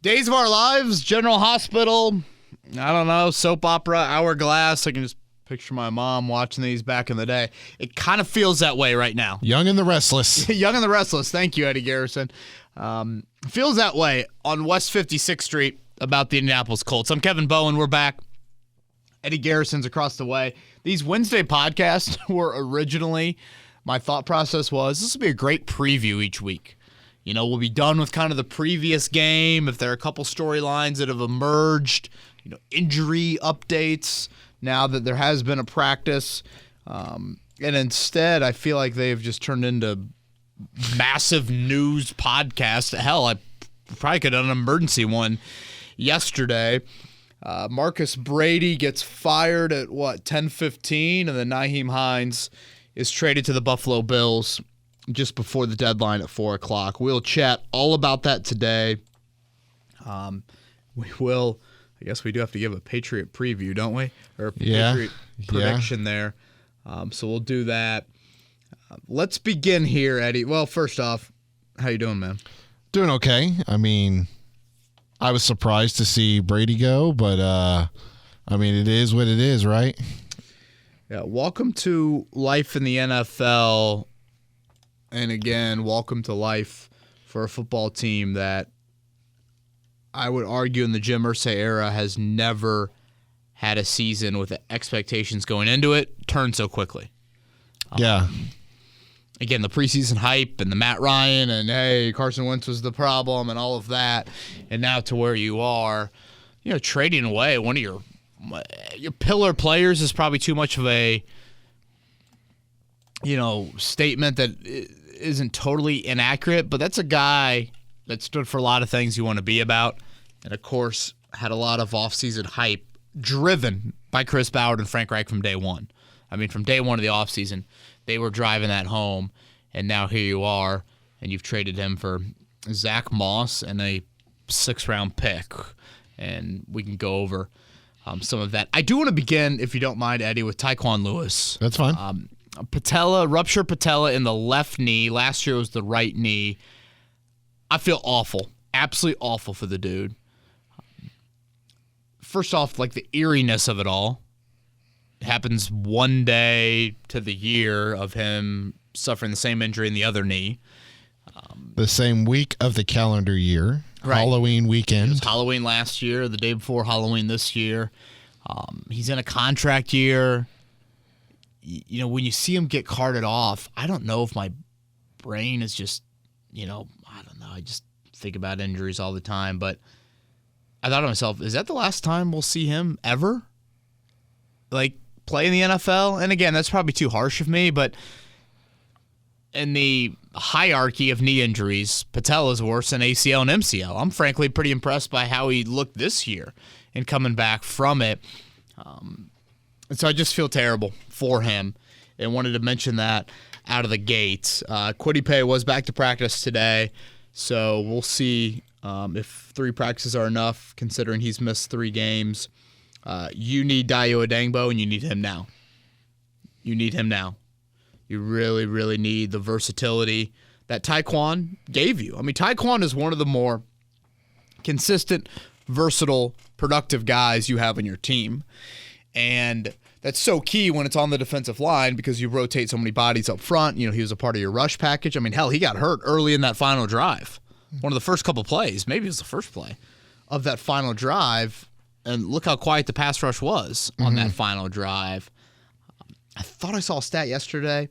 Days of Our Lives, General Hospital, I don't know, soap opera, Hourglass. I can just picture my mom watching these back in the day. It kind of feels that way right now. Young and the Restless. Young and the Restless. Thank you, Eddie Garrison. Feels that way on West 56th Street about the Indianapolis Colts. I'm Kevin Bowen. We're back. Eddie Garrison's across the way. These Wednesday podcasts were originally, my thought process was, this will be a great preview each week. You know, we'll be done with kind of the previous game. If there are a couple storylines that have emerged, you know, injury updates now that there has been a practice. And instead, I feel like they've just turned into massive news podcasts. Hell, I probably could have done an emergency one yesterday. Marcus Brady gets fired at, 10:15, and then Nyheim Hines is traded to the Buffalo Bills just before the deadline at 4 o'clock. We'll chat all about that today. We will, I guess we do have to give a Patriot preview, don't we? Or a Patriot prediction there. So we'll do that. Let's begin here, Eddie. Well, first off, how you doing, man? Doing okay. I mean, I was surprised to see Brady go, but, it is what it is, right? Yeah, welcome to life in the NFL. And again, welcome to life for a football team that I would argue in the Jim Irsay era has never had a season with expectations going into it turn so quickly. Yeah. Again, the preseason hype and the Matt Ryan and, hey, Carson Wentz was the problem and all of that. And now to where you are, trading away one of your pillar players is probably too much of a, statement that isn't totally inaccurate, but that's a guy that stood for a lot of things you want to be about, and of course had a lot of offseason hype driven by Chris Ballard and Frank Reich from day one. I mean, from day one of the offseason, they were driving that home, and now here you are, and you've traded him for Zach Moss and a 6th-round pick, and we can go over some of that. I do want to begin, if you don't mind, Eddie, with Tyquan Lewis. That's fine. Ruptured patella in the left knee. Last year was the right knee. I feel awful, absolutely awful for the dude. First off, like the eeriness of it all. It happens one day to the year of him suffering the same injury in the other knee. The same week of the calendar year, right. Halloween weekend. It was Halloween last year, the day before Halloween this year. He's in a contract year. When you see him get carted off, I don't know if my brain is just, I don't know. I just think about injuries all the time. But I thought to myself, is that the last time we'll see him ever, play in the NFL? And again, that's probably too harsh of me, but in the hierarchy of knee injuries, patella is worse than ACL and MCL. I'm frankly pretty impressed by how he looked this year and coming back from it. And so I just feel terrible for him and wanted to mention that out of the gate. Kwity Paye was back to practice today, so we'll see if 3 practices are enough, considering he's missed 3 games. You need Dayo Odeyingbo, and you need him now. You really, really need the versatility that Tyquan gave you. I mean, Tyquan is one of the more consistent, versatile, productive guys you have on your team. And that's so key when it's on the defensive line because you rotate so many bodies up front. He was a part of your rush package. I mean, hell, he got hurt early in that final drive. One of the first couple plays, maybe it was the first play of that final drive. And look how quiet the pass rush was on that final drive. I thought I saw a stat yesterday.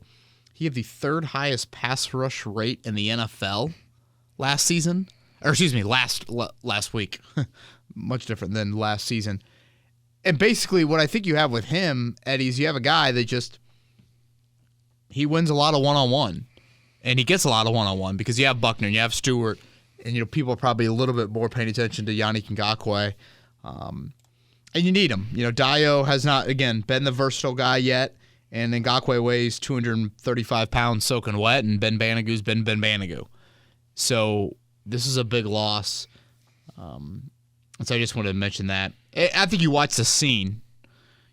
He had the 3rd highest pass rush rate in the NFL last season. Or excuse me, last week. Much different than last season. And basically what I think you have with him, Eddie, is you have a guy that he wins a lot of one-on-one. And he gets a lot of one-on-one because you have Buckner and you have Stewart. And, people are probably a little bit more paying attention to Yannick Ngakoue. And you need him. Dayo has not, again, been the versatile guy yet. And Ngakoue weighs 235 pounds soaking wet. And Ben Banigou's been Ben Banigou. So this is a big loss. So I just wanted to mention that. I think you watch the scene.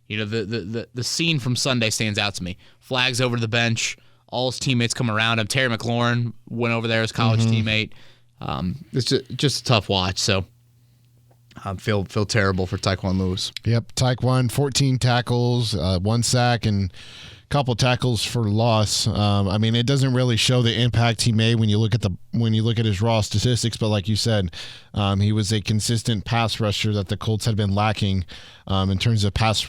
The scene from Sunday stands out to me. Flags over the bench. All his teammates come around him. Terry McLaurin went over there, his college teammate. It's just a tough watch. So I feel terrible for Tyquan Lewis. Yep, Tyquan, 14 tackles, 1 sack, and a couple tackles for loss. I mean, it doesn't really show the impact he made when you look at his raw statistics. But like you said, he was a consistent pass rusher that the Colts had been lacking in terms of pass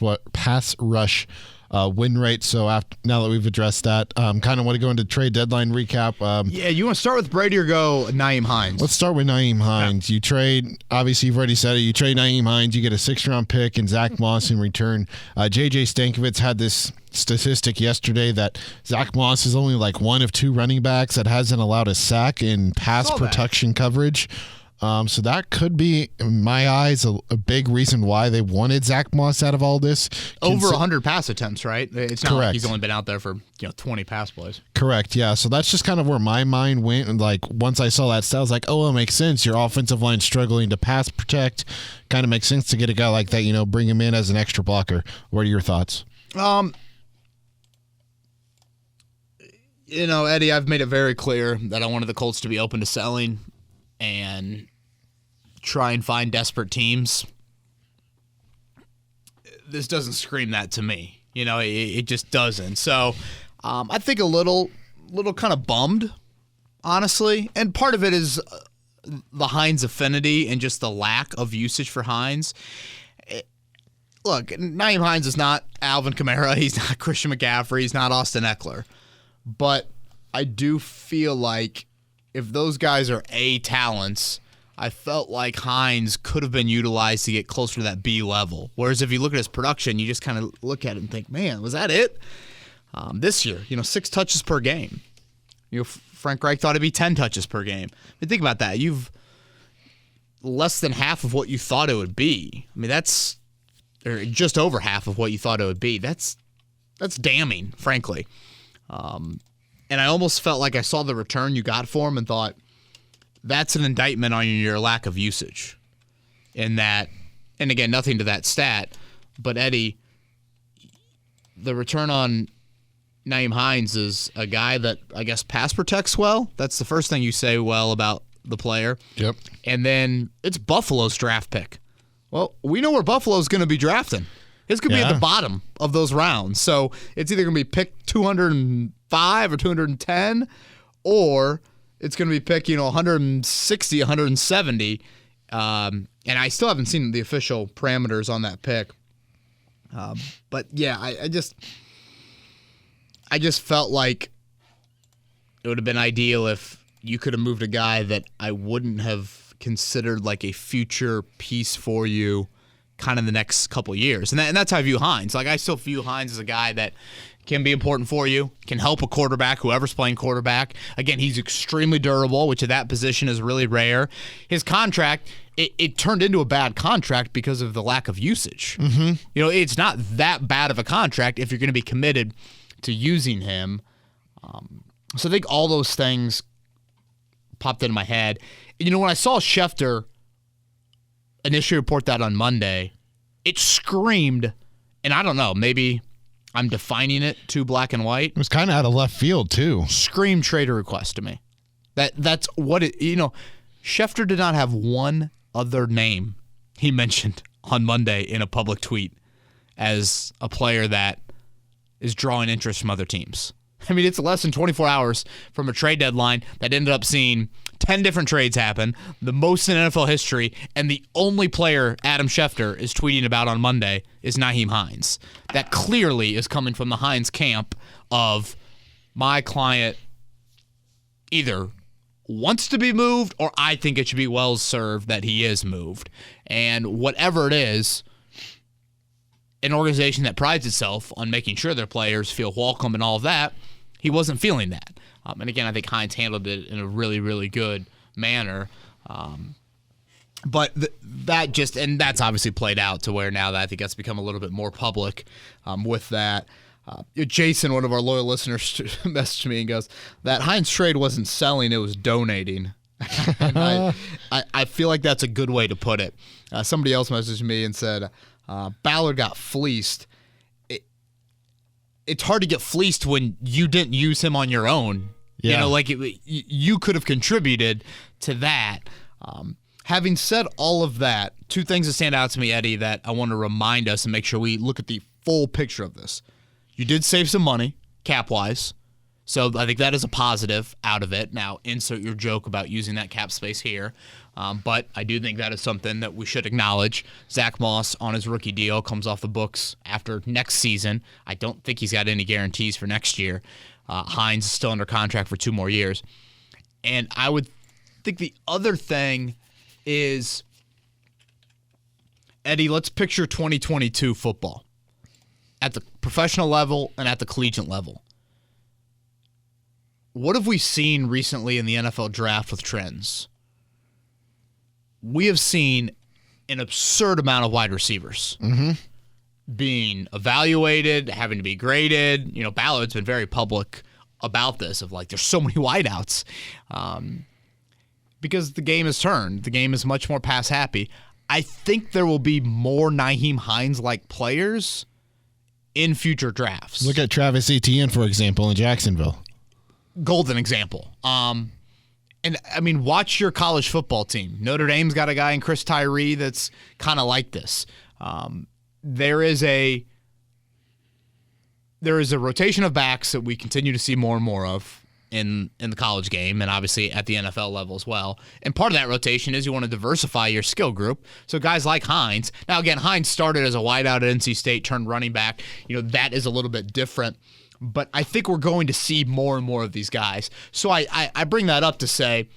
rush win rate. So now that we've addressed that, kind of want to go into trade deadline recap. Yeah, you want to start with Brady or go Nyheim Hines? Let's start with Nyheim Hines. Yeah. You trade, obviously you've already said it, you trade Nyheim Hines, you get a 6th-round pick and Zach Moss in return. J.J. Stankovitz had this statistic yesterday that Zach Moss is only like one of 2 running backs that hasn't allowed a sack in pass protection coverage. So that could be, in my eyes, a big reason why they wanted Zach Moss out of all this. Over 100 pass attempts, right? It's not Correct. like he's only been out there for 20 pass plays. Correct, yeah. So that's just kind of where my mind went. And like once I saw that stat, I was like, oh, it makes sense. Your offensive line struggling to pass protect. Kind of makes sense to get a guy like that, bring him in as an extra blocker. What are your thoughts? Eddie, I've made it very clear that I wanted the Colts to be open to selling and try and find desperate teams. This doesn't scream that to me. It just doesn't. So I think a little kind of bummed, honestly. And part of it is the Hines affinity and just the lack of usage for Hines. Look, Nyheim Hines is not Alvin Kamara. He's not Christian McCaffrey. He's not Austin Eckler. But I do feel like if those guys are A talents, I felt like Hines could have been utilized to get closer to that B level. Whereas if you look at his production, you just kind of look at it and think, man, was that it? This year, 6 touches per game. Frank Reich thought it'd be 10 touches per game. I mean, think about that. You've less than half of what you thought it would be. I mean, that's or just over half of what you thought it would be. That's damning, frankly. And I almost felt like I saw the return you got for him and thought, that's an indictment on your lack of usage. In that, and again, nothing to that stat, but Eddie, the return on Nyheim Hines is a guy that I guess pass protects well. That's the first thing you say well about the player. Yep. And then it's Buffalo's draft pick. Well, we know where Buffalo's going to be drafting. It's going to be at the bottom of those rounds. So it's either going to be picked 205 or 210, or it's going to be picked, 160, 170. And I still haven't seen the official parameters on that pick. But yeah, I just felt like it would have been ideal if you could have moved a guy that I wouldn't have considered like a future piece for you kind of the next couple years. And that's how I view Hines. Like, I still view Hines as a guy that can be important for you, can help a quarterback, whoever's playing quarterback. Again, he's extremely durable, which at that position is really rare. His contract, it turned into a bad contract because of the lack of usage. Mm-hmm. It's not that bad of a contract if you're going to be committed to using him. So I think all those things popped into my head. And, when I saw Schefter initially report that on Monday, it screamed, and I don't know, maybe I'm defining it too black and white. It was kind of out of left field, too. Scream trader request to me. That's what it, Schefter did not have one other name he mentioned on Monday in a public tweet as a player that is drawing interest from other teams. I mean, it's less than 24 hours from a trade deadline that ended up seeing 10 different trades happen, the most in NFL history, and the only player Adam Schefter is tweeting about on Monday is Nyheim Hines. That clearly is coming from the Hines camp of my client either wants to be moved or I think it should be well served that he is moved. And whatever it is, an organization that prides itself on making sure their players feel welcome and all of that, he wasn't feeling that. And again, I think Hines handled it in a really, really good manner. But that's obviously played out to where now that I think that's become a little bit more public with that. Jason, one of our loyal listeners, messaged me and goes, that Hines trade wasn't selling, it was donating. And I feel like that's a good way to put it. Somebody else messaged me and said, Ballard got fleeced. It's hard to get fleeced when you didn't use him on your own. Yeah. You could have contributed to that. Having said all of that, two things that stand out to me, Eddie, that I want to remind us and make sure we look at the full picture of this. You did save some money, cap-wise, so I think that is a positive out of it. Now, insert your joke about using that cap space here, but I do think that is something that we should acknowledge. Zach Moss on his rookie deal comes off the books after next season. I don't think he's got any guarantees for next year. Hines is still under contract for 2 more years. And I would think the other thing is, Eddie, let's picture 2022 football at the professional level and at the collegiate level. What have we seen recently in the NFL draft with trends? We have seen an absurd amount of wide receivers being evaluated, having to be graded. You know, Ballard's been very public about this, of like, there's so many wideouts. Because the game has turned. The game is much more pass happy. I think there will be more Nyheim Hines-like players in future drafts. Look at Travis Etienne, for example, in Jacksonville. Golden example. And, I mean, watch your college football team. Notre Dame's got a guy in Chris Tyree that's kind of like this. There is a rotation of backs that we continue to see more and more of in the college game, and obviously at the NFL level as well. And part of that rotation is you want to diversify your skill group. So guys like Hines. Now, again, Hines started as a wideout at NC State, turned running back. You know, that is a little bit different. But I think we're going to see more and more of these guys. So I bring that up to say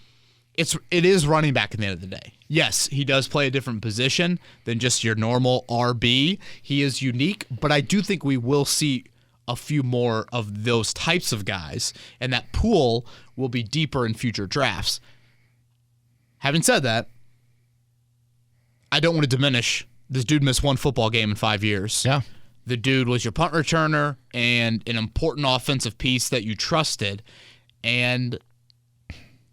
it is running back at the end of the day. Yes, he does play a different position than just your normal RB. He is unique, but I do think we will see a few more of those types of guys, and that pool will be deeper in future drafts. Having said that, I don't want to diminish this dude missed 1 football game in 5 years. Yeah. The dude was your punt returner and an important offensive piece that you trusted, and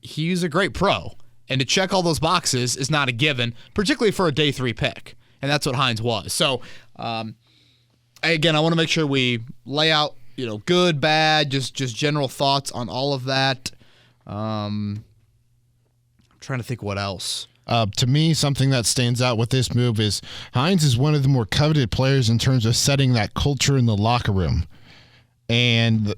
he's a great pro. And to check all those boxes is not a given, particularly for a day 3 pick, and that's what Hines was. So, again, I want to make sure we lay out, you know, good, bad, just general thoughts on all of that. I'm trying to think what else. To me, something that stands out with this move is Hines is one of the more coveted players in terms of setting that culture in the locker room. And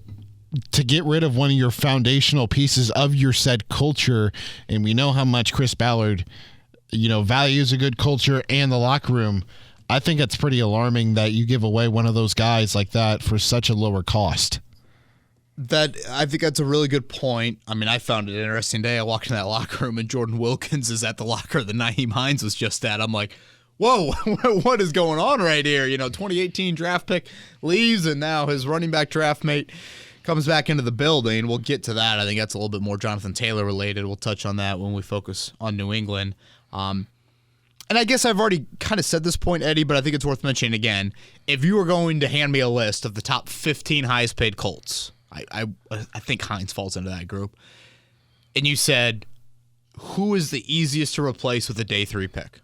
to get rid of one of your foundational pieces of your said culture, and we know how much Chris Ballard, you know, values a good culture and the locker room, I think it's pretty alarming that you give away one of those guys like that for such a lower cost. I think that's a really good point. I mean, I found it an interesting day. I walked in that locker room and Jordan Wilkins is at the locker that Nyheim Hines was just at. I'm like, whoa, what is going on right here? You know, 2018 draft pick leaves, and now his running back draft mate comes back into the building. We'll get to that. I think that's a little bit more Jonathan Taylor related. We'll touch on that when we focus on New England. And I guess I've already kind of said this point, Eddie, but I think it's worth mentioning again. If you were going to hand me a list of the top 15 highest paid Colts, I think Hines falls into that group, and you said, who is the easiest to replace with a day 3 pick?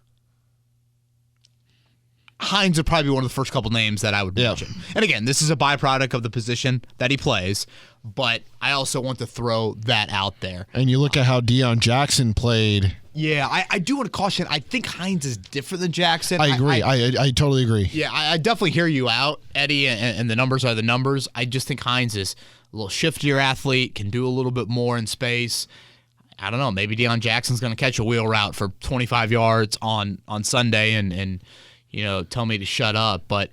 Hines would probably be one of the first couple names that I would mention. And again, this is a byproduct of the position that he plays, but I also want to throw that out there. And you look at how Deion Jackson played. Yeah, I do want to caution. I think Hines is different than Jackson. I agree. I totally agree. Yeah, I definitely hear you out, Eddie, and the numbers are the numbers. I just think Hines is a little shiftier athlete, can do a little bit more in space. I don't know. Maybe Deion Jackson's going to catch a wheel route for 25 yards on Sunday and you know, tell me to shut up. But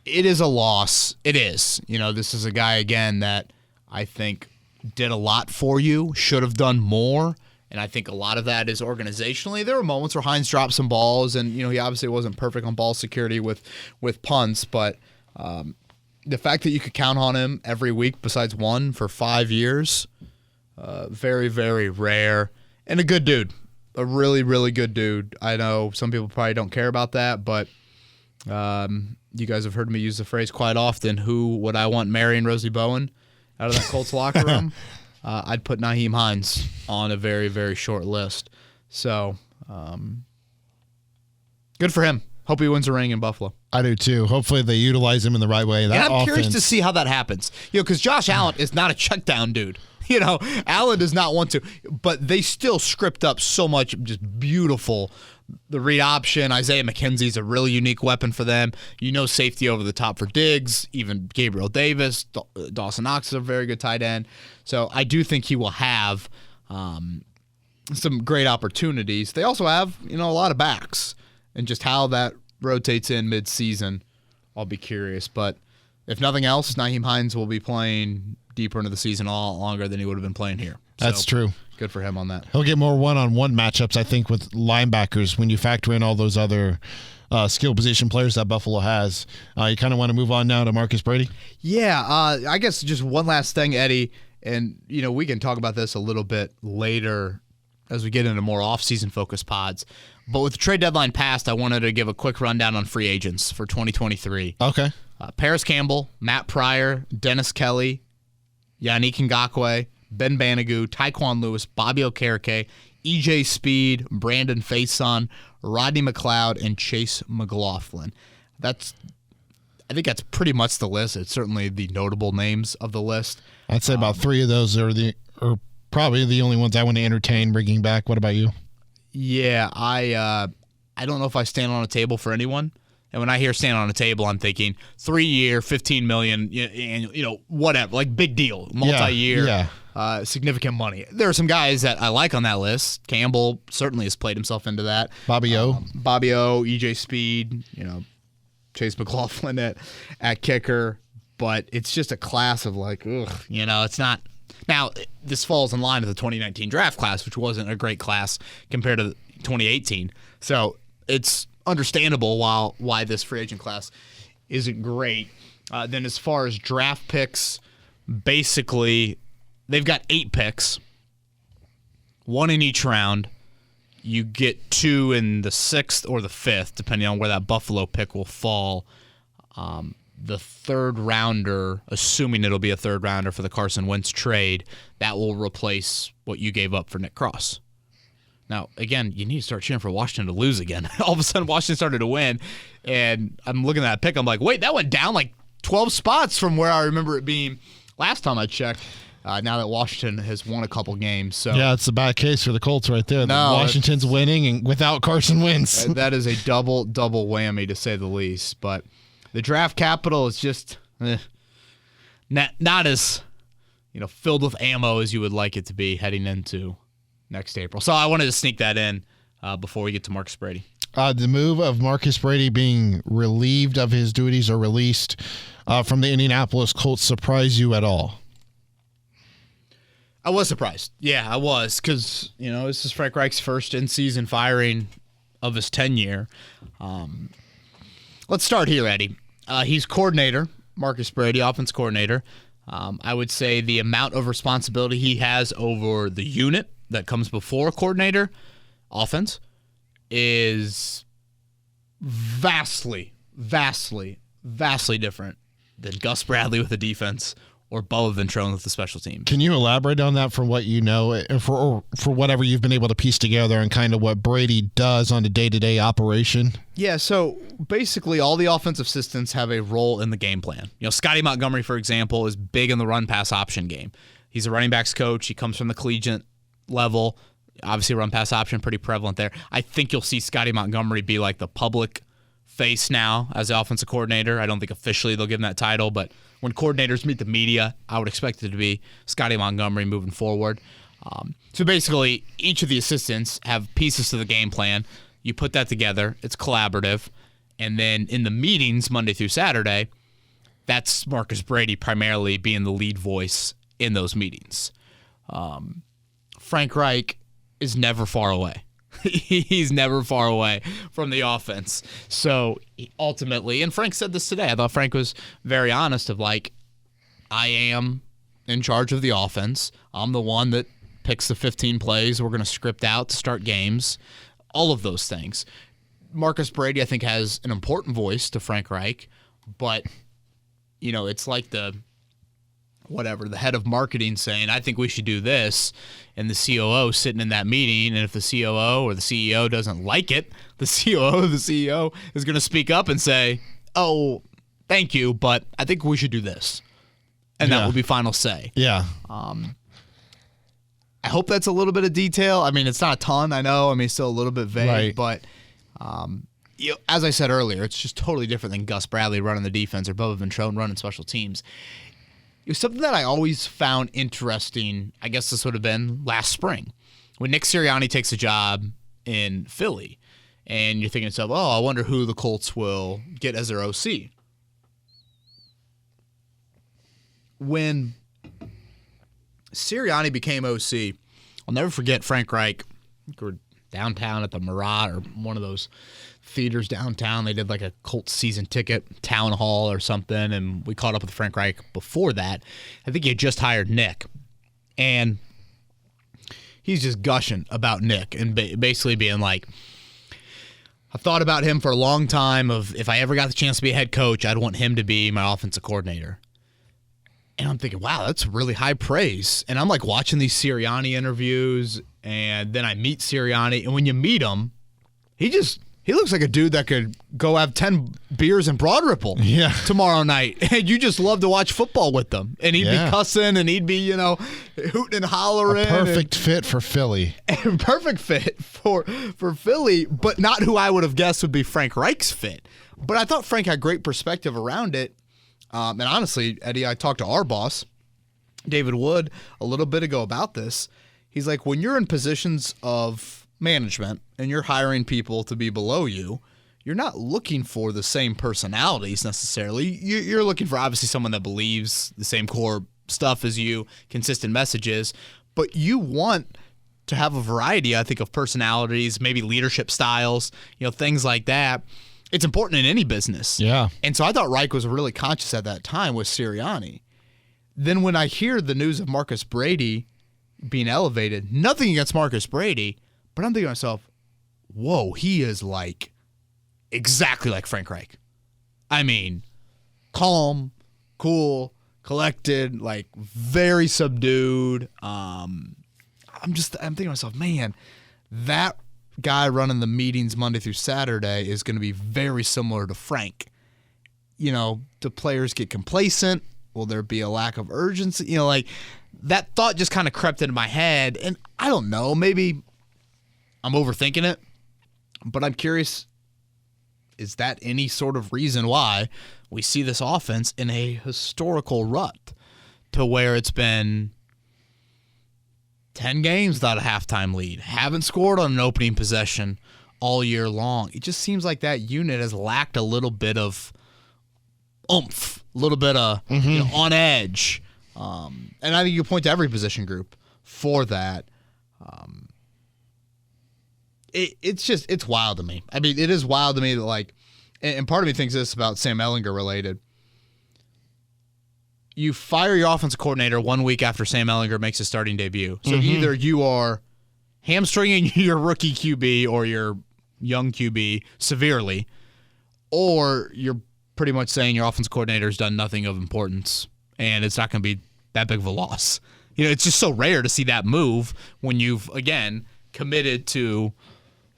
it is a loss. It is. You know, this is a guy, again, that I think did a lot for you, should have done more, and I think a lot of that is organizationally. There were moments where Hines dropped some balls, and you know he obviously wasn't perfect on ball security with punts, but the fact that you could count on him every week besides one for 5 years, very, very rare, and a good dude, a really, really good dude. I know some people probably don't care about that, but you guys have heard me use the phrase quite often, who would I want marrying Rosie Bowen out of that Colts locker room? I'd put Nyheim Hines on a very, very short list. So, good for him. Hope he wins a ring in Buffalo. I do too. Hopefully they utilize him in the right way. And I'm curious to see how that happens. You know, because Josh Allen is not a check down dude. Allen does not want to, but they still script up so much just beautiful. The read option, Isaiah McKenzie's a really unique weapon for them. Safety over the top for Diggs, even Gabriel Davis, Dawson Knox is a very good tight end. So I do think he will have some great opportunities. They also have, a lot of backs, and just how that rotates in mid-season, I'll be curious. But if nothing else, Nyheim Hines will be playing deeper into the season a lot longer than he would have been playing here. That's true. Good for him on that. He'll get more one-on-one matchups, I think, with linebackers when you factor in all those other skill position players that Buffalo has. You kind of want to move on now to Marcus Brady? Yeah, I guess just one last thing, Eddie, and we can talk about this a little bit later as we get into more off-season focused pods. But with the trade deadline passed, I wanted to give a quick rundown on free agents for 2023. Okay. Paris Campbell, Matt Pryor, Dennis Kelly, Yannick Ngakoue, Ben Banigou, Tyquan Lewis, Bobby Okereke, EJ Speed, Brandon Faison, Rodney McLeod, and Chase McLaughlin. I think that's pretty much the list. It's certainly the notable names of the list. I'd say about three of those are probably the only ones I want to entertain bringing back. What about you? Yeah, I don't know if I stand on a table for anyone. And when I hear stand on a table, I'm thinking 3-year, $15 million, and whatever, like big deal, multi-year, significant money. There are some guys that I like on that list. Campbell certainly has played himself into that. Bobby O, EJ Speed, Chase McLaughlin at kicker, but it's just a class of it's not. Now, this falls in line with the 2019 draft class, which wasn't a great class compared to 2018. So it's understandable why this free agent class isn't great. Then as far as draft picks, basically they've got 8 picks, 1 in each round. You get 2 in the 6th or the 5th, depending on where that Buffalo pick will fall. The third rounder, assuming it'll be a third rounder for the Carson Wentz trade, that will replace what you gave up for Nick Cross. Now, again, you need to start cheering for Washington to lose again. All of a sudden, Washington started to win, and I'm looking at that pick. I'm like, wait, that went down like 12 spots from where I remember it being last time I checked. Now that Washington has won a couple games, so yeah, it's a bad case for the Colts right there. No, Washington's winning and without Carson Wentz. That is a double whammy to say the least. But the draft capital is just not as filled with ammo as you would like it to be heading into next April. So I wanted to sneak that in before we get to Marcus Brady. The move of Marcus Brady being relieved of his duties or released from the Indianapolis Colts surprise you at all? I was surprised. Yeah, I was, because this is Frank Reich's first in-season firing of his tenure. Let's start here, Eddie. He's coordinator, Marcus Brady, offense coordinator. I would say the amount of responsibility he has over the unit that comes before coordinator, offense, is vastly different than Gus Bradley with the defense or Bubba Ventrone with the special teams. Can you elaborate on that from what you know, for whatever you've been able to piece together, and kind of what Brady does on a day-to-day operation? Yeah, so basically all the offensive assistants have a role in the game plan. Scotty Montgomery, for example, is big in the run-pass option game. He's a running backs coach. He comes from the collegiate level. Obviously, run-pass option, pretty prevalent there. I think you'll see Scotty Montgomery be like the public face now as the offensive coordinator. I don't think officially they'll give him that title, but when coordinators meet the media, I would expect it to be Scotty Montgomery moving forward. So basically, each of the assistants have pieces to the game plan. You put that together. It's collaborative. And then in the meetings, Monday through Saturday, that's Marcus Brady primarily being the lead voice in those meetings. Frank Reich is never far away. He's never far away from the offense. So ultimately, and Frank said this today, I thought Frank was very honest of I am in charge of the offense. I'm the one that picks the 15 plays we're going to script out to start games, all of those things. Marcus Brady, I think, has an important voice to Frank Reich, but, it's like the head of marketing saying, I think we should do this, and the COO sitting in that meeting, and if the COO or the CEO doesn't like it, the COO or the CEO is going to speak up and say, oh, thank you, but I think we should do this. And that will be final say. Yeah. I hope that's a little bit of detail. I mean, it's not a ton, I know. I mean, it's still a little bit vague, Right. but as I said earlier, it's just totally different than Gus Bradley running the defense or Bubba Ventrone running special teams. It was something that I always found interesting. I guess this would have been last spring when Nick Sirianni takes a job in Philly, and you're thinking to yourself, oh, I wonder who the Colts will get as their OC. When Sirianni became OC, I'll never forget Frank Reich. We were downtown at the Murat or one of those theaters downtown. They did like a Colts season ticket town hall or something, and we caught up with Frank Reich before that. I think he had just hired Nick, and he's just gushing about Nick and basically being like, I've thought about him for a long time of if I ever got the chance to be a head coach, I'd want him to be my offensive coordinator. And I'm thinking, wow, that's really high praise. And I'm like watching these Sirianni interviews, and then I meet Sirianni, and when you meet him, he looks like a dude that could go have 10 beers in Broad Ripple tomorrow night. And you just love to watch football with them. And he'd be cussing, and he'd be, hooting and hollering. A perfect fit for Philly. Perfect fit for Philly, but not who I would have guessed would be Frank Reich's fit. But I thought Frank had great perspective around it. And honestly, Eddie, I talked to our boss, David Wood, a little bit ago about this. He's like, when you're in positions of management and you're hiring people to be below you, you're not looking for the same personalities necessarily. You're looking for obviously someone that believes the same core stuff as you, consistent messages, but you want to have a variety, I think, of personalities, maybe leadership styles, things like that. It's important in any business. Yeah. And so I thought Reich was really conscious at that time with Sirianni. Then when I hear the news of Marcus Brady being elevated, nothing against Marcus Brady, but I'm thinking to myself, whoa, he is like exactly like Frank Reich. I mean, calm, cool, collected, like very subdued. I'm thinking to myself, man, that guy running the meetings Monday through Saturday is going to be very similar to Frank. Do players get complacent? Will there be a lack of urgency? Like that thought just kind of crept into my head, and I don't know, maybe I'm overthinking it, but I'm curious, is that any sort of reason why we see this offense in a historical rut to where it's been 10 games without a halftime lead, haven't scored on an opening possession all year long? It just seems like that unit has lacked a little bit of oomph, a little bit of on edge. And I think you point to every position group for that. It's wild to me. I mean, it is wild to me that, like, and part of me thinks this about Sam Ehlinger related. You fire your offensive coordinator 1 week after Sam Ehlinger makes his starting debut. So either you are hamstringing your rookie QB or your young QB severely, or you're pretty much saying your offensive coordinator has done nothing of importance, and it's not going to be that big of a loss. It's just so rare to see that move when you've, again, committed to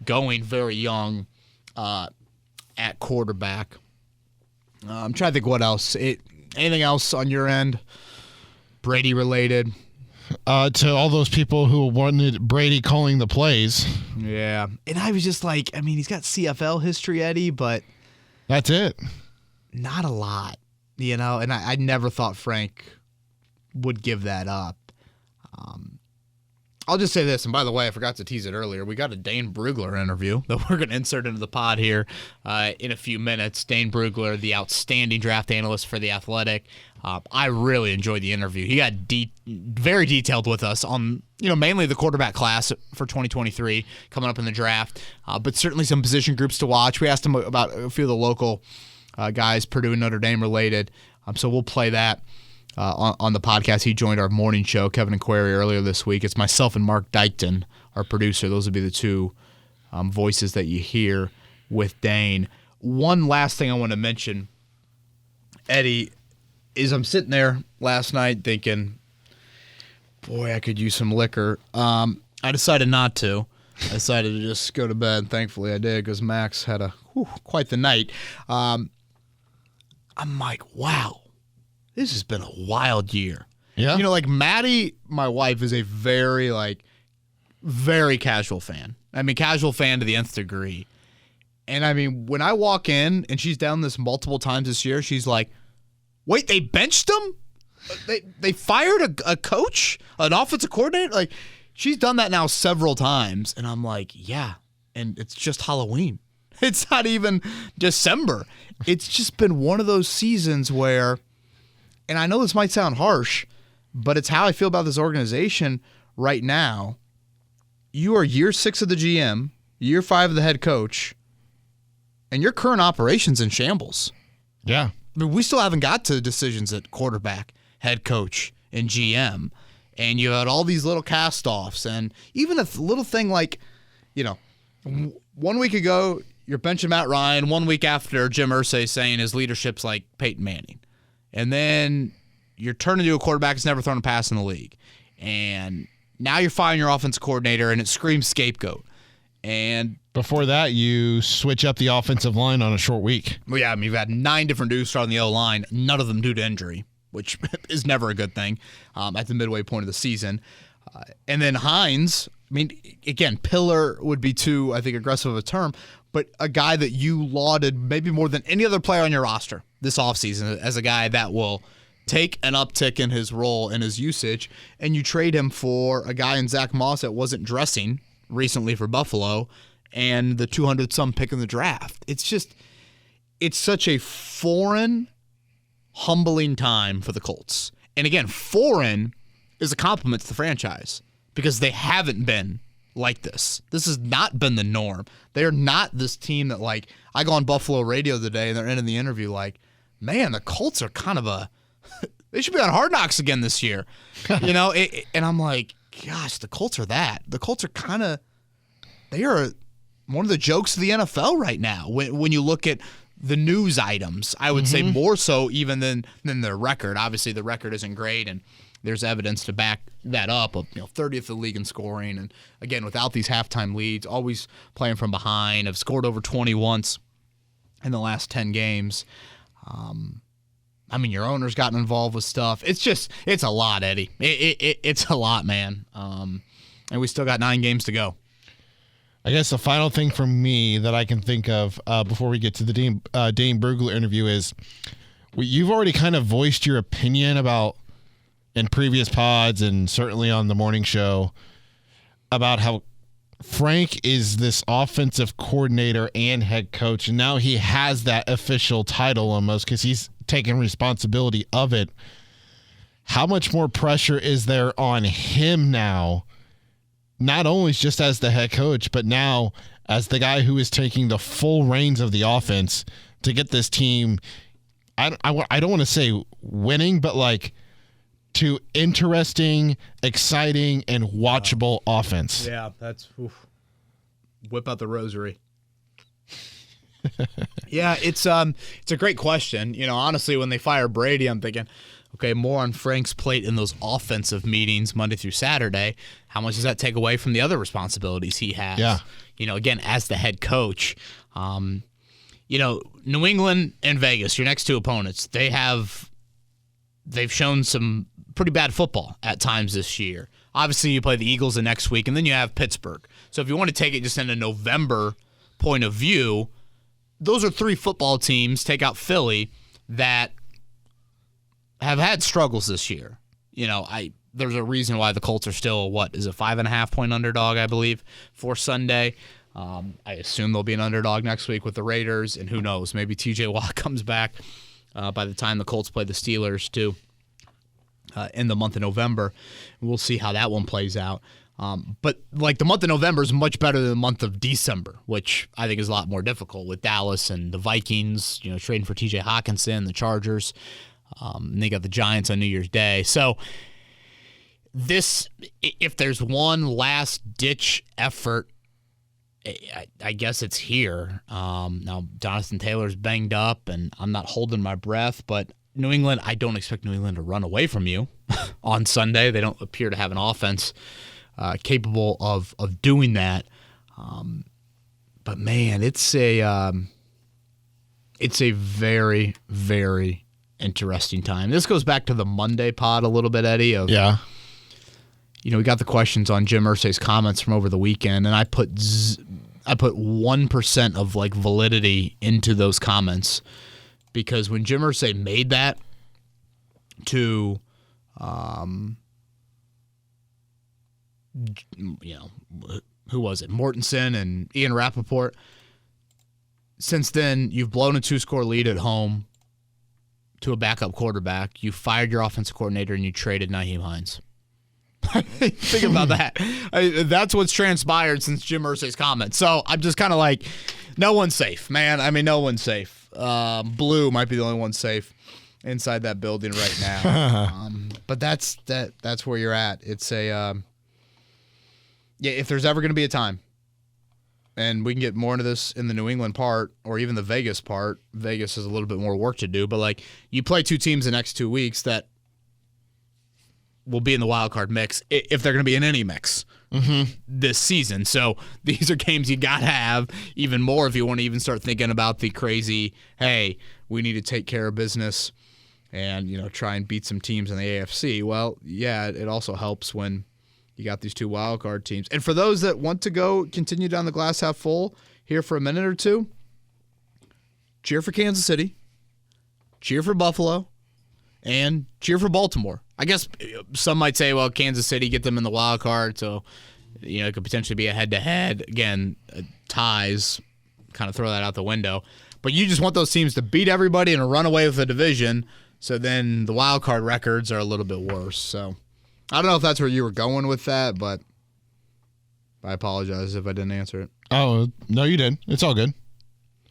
going very young at quarterback. I'm trying to think what else. Anything else on your end, Brady related? To all those people who wanted Brady calling the plays. Yeah. And I was just like, I mean, he's got CFL history, Eddie, but that's it. Not a lot, and I never thought Frank would give that up. I'll just say this, and by the way, I forgot to tease it earlier. We got a Dane Brugler interview that we're going to insert into the pod here in a few minutes. Dane Brugler, the outstanding draft analyst for The Athletic. I really enjoyed the interview. He got very detailed with us on, mainly the quarterback class for 2023 coming up in the draft, but certainly some position groups to watch. We asked him about a few of the local guys, Purdue and Notre Dame related, so we'll play that on the podcast. He joined our morning show, Kevin and Query, earlier this week. It's myself and Mark Dykton, our producer. Those would be the two voices that you hear with Dane. One last thing I want to mention, Eddie, is I'm sitting there last night thinking, boy, I could use some liquor. I decided not to. I decided to just go to bed. Thankfully I did, because Max had quite the night. I'm like, wow, this has been a wild year. Yeah. Like Maddie, my wife, is a very casual fan. I mean, casual fan to the nth degree. And I mean, when I walk in and she's done this multiple times this year, she's like, wait, they benched him? They fired a coach, an offensive coordinator? Like, she's done that now several times. And I'm like, yeah, and it's just Halloween. It's not even December. It's just been one of those seasons where, and I know this might sound harsh, but it's how I feel about this organization right now. You are year 6 of the GM, year 5 of the head coach, and your current operation's in shambles. Yeah. I mean, we still haven't got to decisions at quarterback, head coach, and GM. And you had all these little cast-offs. And even a little thing like, 1 week ago, you're benching Matt Ryan. 1 week after, Jim Irsay saying his leadership's like Peyton Manning. And then you're turning to a quarterback that's never thrown a pass in the league. And now you're firing your offensive coordinator, and it screams scapegoat. And before that, you switch up the offensive line on a short week. Well, yeah, I mean, you've had 9 different dudes start on the O-line, none of them due to injury, which is never a good thing at the midway point of the season. And then Hines, I mean, again, pillar would be too, I think, aggressive of a term, but a guy that you lauded maybe more than any other player on your roster this offseason as a guy that will take an uptick in his role and his usage, and you trade him for a guy in Zach Moss that wasn't dressing recently for Buffalo, and the 200-some pick in the draft. It's such a foreign, humbling time for the Colts. And again, foreign is a compliment to the franchise because they haven't been like this. This has not been the norm. They're not this team that, like, I go on Buffalo radio today and they're ending the interview like, man, the Colts are kind of they should be on Hard Knocks again this year. And I'm like, gosh, the Colts are that. The Colts are they are one of the jokes of the NFL right now. When you look at the news items, I would say more so even than their record. Obviously, the record isn't great, and there's evidence to back that up of 30th of the league in scoring. And again, without these halftime leads, always playing from behind. Have scored over 20 once in the last 10 games. I mean, your owner's gotten involved with stuff. It's a lot, Eddie. It's a lot, man. And we still got 9 games to go. I guess the final thing from me that I can think of before we get to the Dane Brugler interview is you've already kind of voiced your opinion about in previous pods and certainly on the morning show about how Frank is this offensive coordinator and head coach, and now he has that official title almost because he's taking responsibility of it. How much more pressure is there on him now? Not only just as the head coach, but now as the guy who is taking the full reins of the offense to get this team, I don't want to say winning, but like to interesting, exciting, and watchable offense. Yeah, that's whip out the rosary. Yeah, it's a great question. Honestly, when they fire Brady, I'm thinking, okay, more on Frank's plate in those offensive meetings Monday through Saturday. How much does that take away from the other responsibilities he has? Yeah. Again, as the head coach. New England and Vegas, your next 2 opponents, they've shown some pretty bad football at times this year. Obviously, you play the Eagles the next week, and then you have Pittsburgh. So if you want to take it just in a November point of view, those are 3 football teams, take out Philly, that have had struggles this year. There's a reason why the Colts are still, 5.5-point underdog, I believe, for Sunday. I assume they'll be an underdog next week with the Raiders, and who knows, maybe TJ Watt comes back by the time the Colts play the Steelers too in the month of November. We'll see how that one plays out. But the month of November is much better than the month of December, which I think is a lot more difficult with Dallas and the Vikings, trading for TJ Hawkinson, the Chargers. And they got the Giants on New Year's Day. So if there's one last-ditch effort, I guess it's here. Now, Jonathan Taylor's banged up, and I'm not holding my breath, but New England, I don't expect New England to run away from you on Sunday. They don't appear to have an offense capable of doing that. But, man, it's a very, very interesting time. This goes back to the Monday pod a little bit, Eddie. Yeah. We got the questions on Jim Irsay's comments from over the weekend, and I put 1% of like validity into those comments because when Jim Irsay made that to, who was it? Mortensen and Ian Rappaport. Since then, you've blown a 2-score lead at home to a backup quarterback. You fired your offensive coordinator and you traded Nyheim Hines. Think about that. That's what's transpired since Jim Irsay's comment. So I'm just kind of like, no one's safe, man. I mean, no one's safe. Blue might be the only one safe inside that building right now. But that's where you're at. It's if there's ever going to be a time, and we can get more into this in the New England part or even the Vegas part. Vegas has a little bit more work to do, but like you play 2 teams the next 2 weeks that will be in the wild card mix if they're going to be in any mix this season. So these are games you got to have even more if you want to even start thinking about the crazy, hey, we need to take care of business and, try and beat some teams in the AFC. Well, yeah, it also helps when you got these 2 wild card teams. And for those that want to continue down the glass half full here for a minute or two, cheer for Kansas City, cheer for Buffalo, and cheer for Baltimore. I guess some might say, well, Kansas City, get them in the wild card, so it could potentially be a head-to-head. Again, ties, kind of throw that out the window. But you just want those teams to beat everybody and run away with the division, so then the wild card records are a little bit worse. So I don't know if that's where you were going with that, but I apologize if I didn't answer it. Oh, no, you did. It's all good.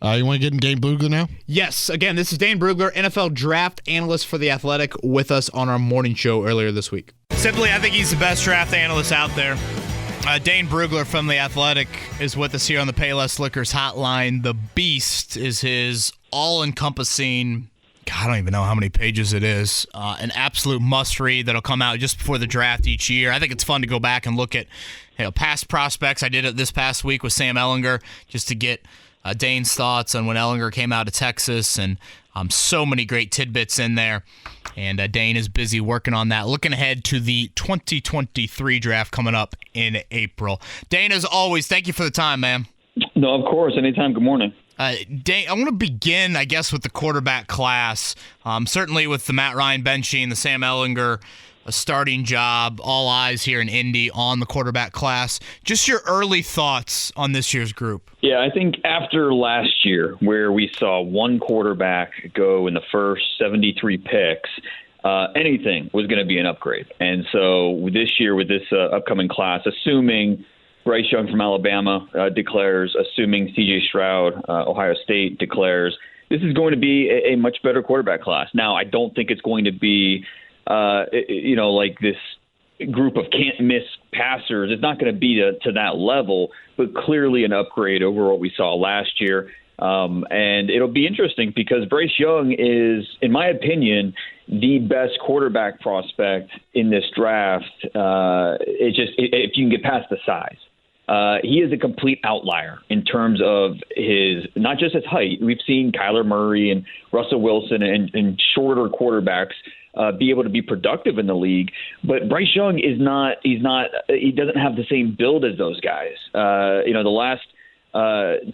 You want to get in Dane Brugler now? Yes. Again, this is Dane Brugler, NFL draft analyst for The Athletic, with us on our morning show earlier this week. Simply, I think he's the best draft analyst out there. Dane Brugler from The Athletic is with us here on the Payless Liquors hotline. The Beast is his all-encompassing, I don't even know how many pages it is, an absolute must-read that'll come out just before the draft each year. I think it's fun to go back and look at past prospects. I did it this past week with Sam Ehlinger just to get Dane's thoughts on when Ehlinger came out of Texas, and so many great tidbits in there. And Dane is busy working on that, looking ahead to the 2023 draft coming up in April. Dane, as always, thank you for the time, man. No, of course. Anytime. Good morning. Dane, I want to begin, I guess, with the quarterback class. Certainly with the Matt Ryan benching, the Sam Ehlinger a starting job, all eyes here in Indy on the quarterback class. Just your early thoughts on this year's group. Yeah, I think after last year where we saw one quarterback go in the first 73 picks, anything was going to be an upgrade. And so this year with this upcoming class, assuming Bryce Young from Alabama declares, assuming C.J. Stroud, Ohio State declares, this is going to be a much better quarterback class. Now, I don't think it's going to be like this group of can't-miss passers. It's not going to be to that level, but clearly an upgrade over what we saw last year. And it'll be interesting because Bryce Young is, in my opinion, the best quarterback prospect in this draft. If you can get past the size. He is a complete outlier in terms of his, not just his height. We've seen Kyler Murray and Russell Wilson and shorter quarterbacks be able to be productive in the league. But Bryce Young he doesn't have the same build as those guys. The last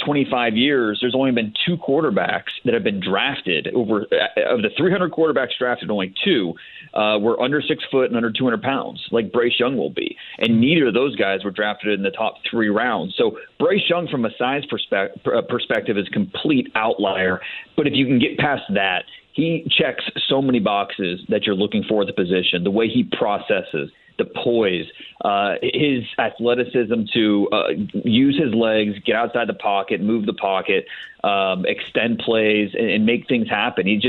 25 years, there's only been 2 quarterbacks that have been drafted of the 300 quarterbacks drafted, only 2 were under 6 foot and under 200 pounds, like Bryce Young will be. And neither of those guys were drafted in the top 3 rounds. So Bryce Young, from a size perspective, is a complete outlier. But if you can get past that, he checks so many boxes that you're looking for at the position, the way he processes, the poise, his athleticism to use his legs, get outside the pocket, move the pocket, extend plays, and make things happen. His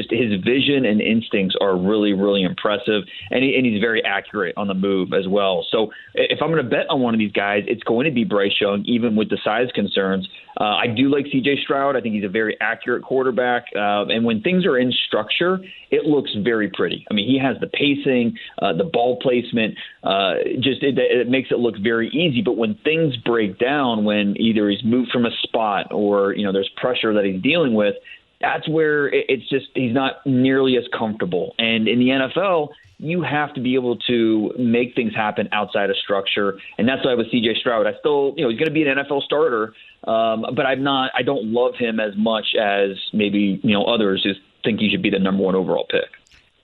vision and instincts are really, really impressive, and he's very accurate on the move as well. So if I'm going to bet on one of these guys, it's going to be Bryce Young, even with the size concerns. I do like C.J. Stroud. I think he's a very accurate quarterback, and when things are in structure, it looks very pretty. I mean, he has the pacing, the ball placement. It makes it look very easy. But when things break down, when either he's moved from a spot or there's pressure that he's dealing with, that's where it's just he's not nearly as comfortable. And in the NFL, you have to be able to make things happen outside of structure, and that's why with C.J. Stroud, I still, he's going to be an NFL starter, but I don't love him as much as maybe others who think he should be the number one overall pick.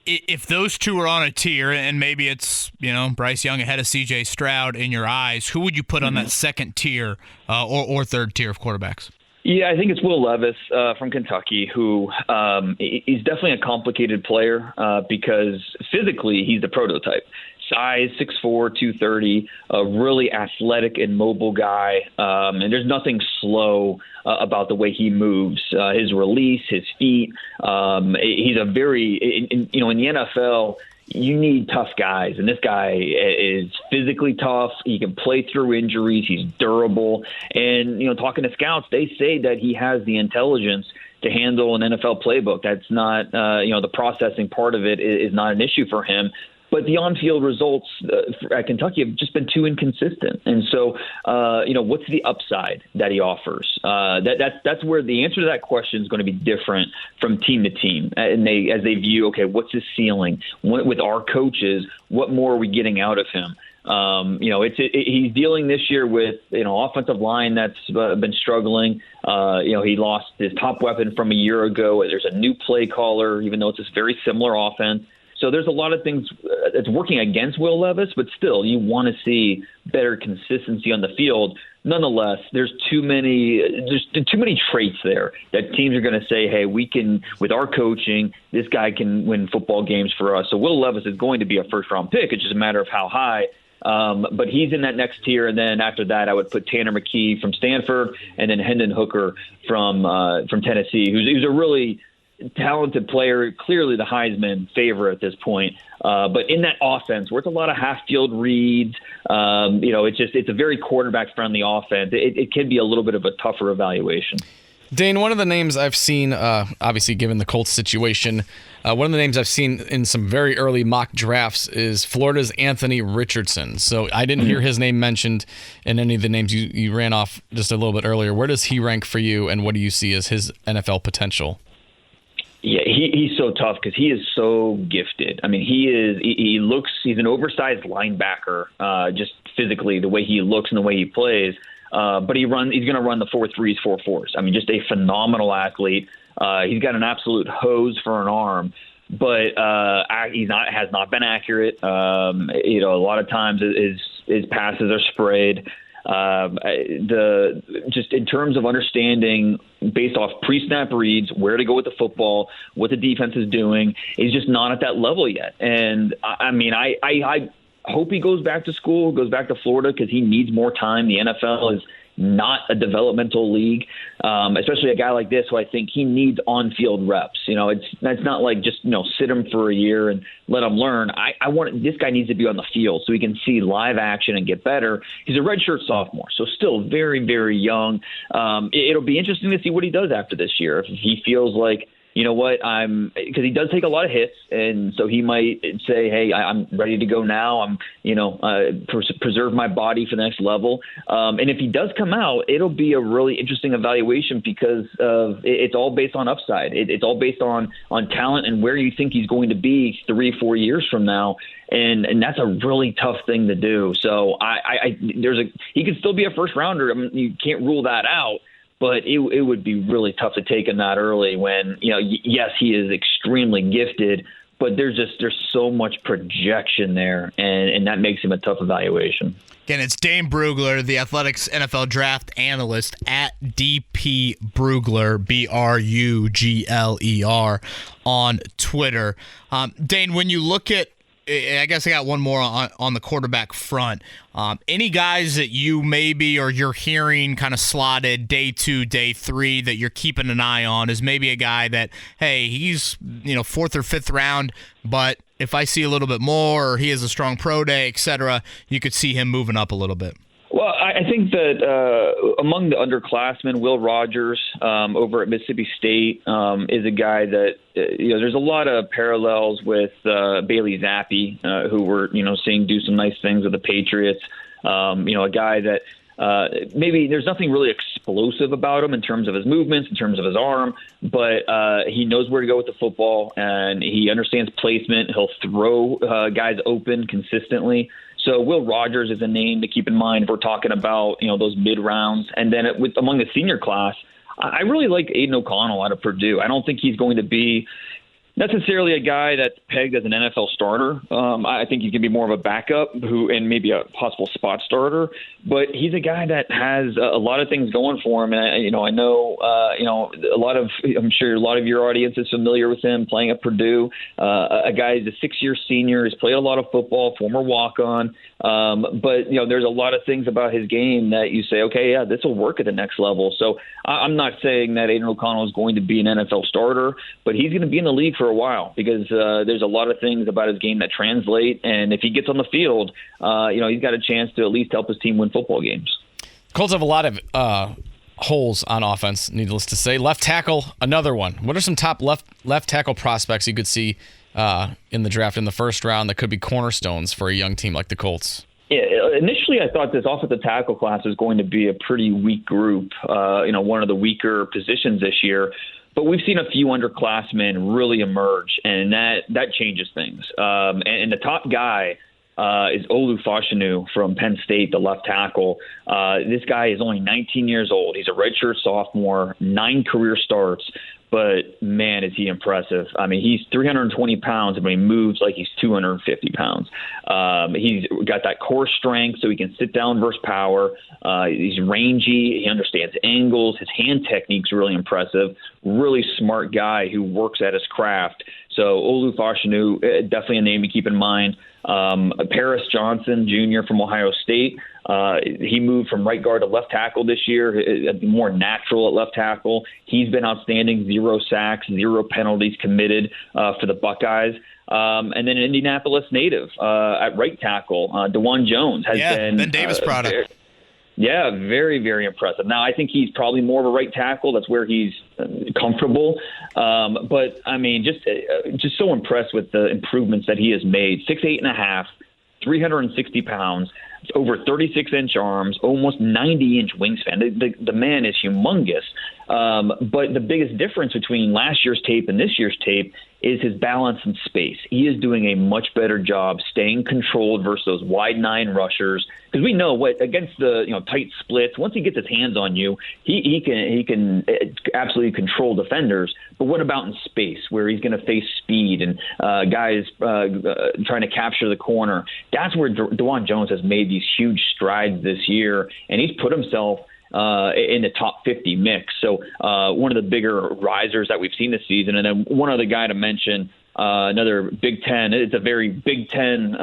If those two are on a tier, and maybe it's Bryce Young ahead of C.J. Stroud in your eyes, who would you put on that second tier or third tier of quarterbacks? Yeah, I think it's Will Levis from Kentucky, who is definitely a complicated player because physically he's the prototype. Size, 6'4", 230, a really athletic and mobile guy. And there's nothing slow about the way he moves. His release, his feet. He's a very, in the NFL, you need tough guys, and this guy is physically tough. He can play through injuries. He's durable. And, talking to scouts, they say that he has the intelligence to handle an NFL playbook. That's not, the processing part of it is not an issue for him. But the on-field results at Kentucky have just been too inconsistent. And so, what's the upside that he offers? That's where the answer to that question is going to be different from team to team. And as they view, okay, what's his ceiling? With our coaches, what more are we getting out of him? He's dealing this year with offensive line that's been struggling. He lost his top weapon from a year ago. There's a new play caller, even though it's a very similar offense. So there's a lot of things that's working against Will Levis, but still, you want to see better consistency on the field. Nonetheless, there's too many traits there that teams are going to say, hey, we can, with our coaching, this guy can win football games for us. So Will Levis is going to be a first-round pick. It's just a matter of how high. But he's in that next tier, and then after that, I would put Tanner McKee from Stanford, and then Hendon Hooker from Tennessee, who's a really talented player, clearly the Heisman favorite at this point. But in that offense, where it's a lot of half-field reads, it's a very quarterback-friendly offense. It can be a little bit of a tougher evaluation. Dane, one of the names I've seen, obviously given the Colts situation, one of the names I've seen in some very early mock drafts is Florida's Anthony Richardson. So I didn't hear his name mentioned in any of the names you ran off just a little bit earlier. Where does he rank for you, and what do you see as his NFL potential? Yeah, he's so tough because he is so gifted. I mean, he's an oversized linebacker, just physically, the way he looks and the way he plays. But he's going to run the 4.3s, 4.4s. I mean, just a phenomenal athlete. He's got an absolute hose for an arm, but has not been accurate. A lot of times his passes are sprayed. Just in terms of understanding based off pre-snap reads, where to go with the football, what the defense is doing, he's just not at that level yet. And I hope he goes back to school, goes back to Florida, because he needs more time. The NFL is not a developmental league, especially a guy like this who I think he needs on-field reps. That's not like just sit him for a year and let him learn. This guy needs to be on the field so he can see live action and get better. He's a redshirt sophomore, so still very, very young. It'll be interesting to see what he does after this year. If he feels like, because he does take a lot of hits, and so he might say, hey, I'm ready to go now. I'm, preserve my body for the next level. And if he does come out, it'll be a really interesting evaluation because it's all based on upside. It's all based on talent and where you think he's going to be 3-4 years from now. And that's a really tough thing to do. So he could still be a first rounder. I mean, you can't rule that out. But it would be really tough to take him that early when, yes, he is extremely gifted, but there's so much projection there, and that makes him a tough evaluation. Again, it's Dane Brugler, the Athletics NFL draft analyst at DP Brugler, Brugler, on Twitter. Dane, when you look at, I guess I got one more on the quarterback front. Any guys that you maybe or you're hearing kind of slotted day 2, day 3 that you're keeping an eye on is maybe a guy that, hey, he's 4th or 5th round, but if I see a little bit more or he has a strong pro day, etc., you could see him moving up a little bit. Well, I think that among the underclassmen, Will Rogers over at Mississippi State is a guy that, there's a lot of parallels with Bailey Zappi, who we're, seeing do some nice things with the Patriots. A guy that maybe there's nothing really explosive about him in terms of his movements, in terms of his arm, but he knows where to go with the football, and he understands placement. He'll throw guys open consistently. So Will Rogers is a name to keep in mind if we're talking about those mid rounds. And then among the senior class, I really like Aiden O'Connell out of Purdue. I don't think he's going to be necessarily a guy that's pegged as an NFL starter. I think he can be more of a backup and maybe a possible spot starter. But he's a guy that has a lot of things going for him. And I know I'm sure a lot of your audience is familiar with him playing at Purdue. A guy who's a 6-year senior. He's played a lot of football, former walk-on. But there's a lot of things about his game that you say, okay, yeah, this will work at the next level. So I'm not saying that Aiden O'Connell is going to be an NFL starter, but he's going to be in the league for a while because there's a lot of things about his game that translate. And if he gets on the field, he's got a chance to at least help his team win football games. Colts have a lot of holes on offense, needless to say. Left tackle, another one. What are some top left tackle prospects you could see in the draft in the first round that could be cornerstones for a young team like the Colts? Yeah, initially I thought this offensive tackle class was going to be a pretty weak group, one of the weaker positions this year. But we've seen a few underclassmen really emerge, and that changes things. And the top guy is Olu Fashanu from Penn State, the left tackle. This guy is only 19 years old. He's a redshirt sophomore, 9 career starts. But, man, is he impressive. I mean, he's 320 pounds, but he moves like he's 250 pounds. He's got that core strength so he can sit down versus power. He's rangy. He understands angles. His hand technique's really impressive. Really smart guy who works at his craft. So Olu Fashanu, definitely a name to keep in mind. Paris Johnson, Jr. from Ohio State. He moved from right guard to left tackle this year, more natural at left tackle. He's been outstanding, 0 sacks, 0 penalties committed for the Buckeyes. And then an Indianapolis native at right tackle, DeJuan Jones has been Ben Davis product. Yeah, very, very impressive. Now, I think he's probably more of a right tackle. That's where he's comfortable. But, I mean, just so impressed with the improvements that he has made. 6'8.5", 360 pounds, over 36-inch arms, almost 90-inch wingspan. The man is humongous. But the biggest difference between last year's tape and this year's tape is his balance in space. He is doing a much better job staying controlled versus those wide 9 rushers. Because we know what against the tight splits, once he gets his hands on you, he can absolutely control defenders. But what about in space where he's going to face speed and guys trying to capture the corner? That's where DeJuan Jones has made these huge strides this year, and he's put himself in the top 50 mix. So one of the bigger risers that we've seen this season. And then one other guy to mention, another Big Ten. It's a very Big Ten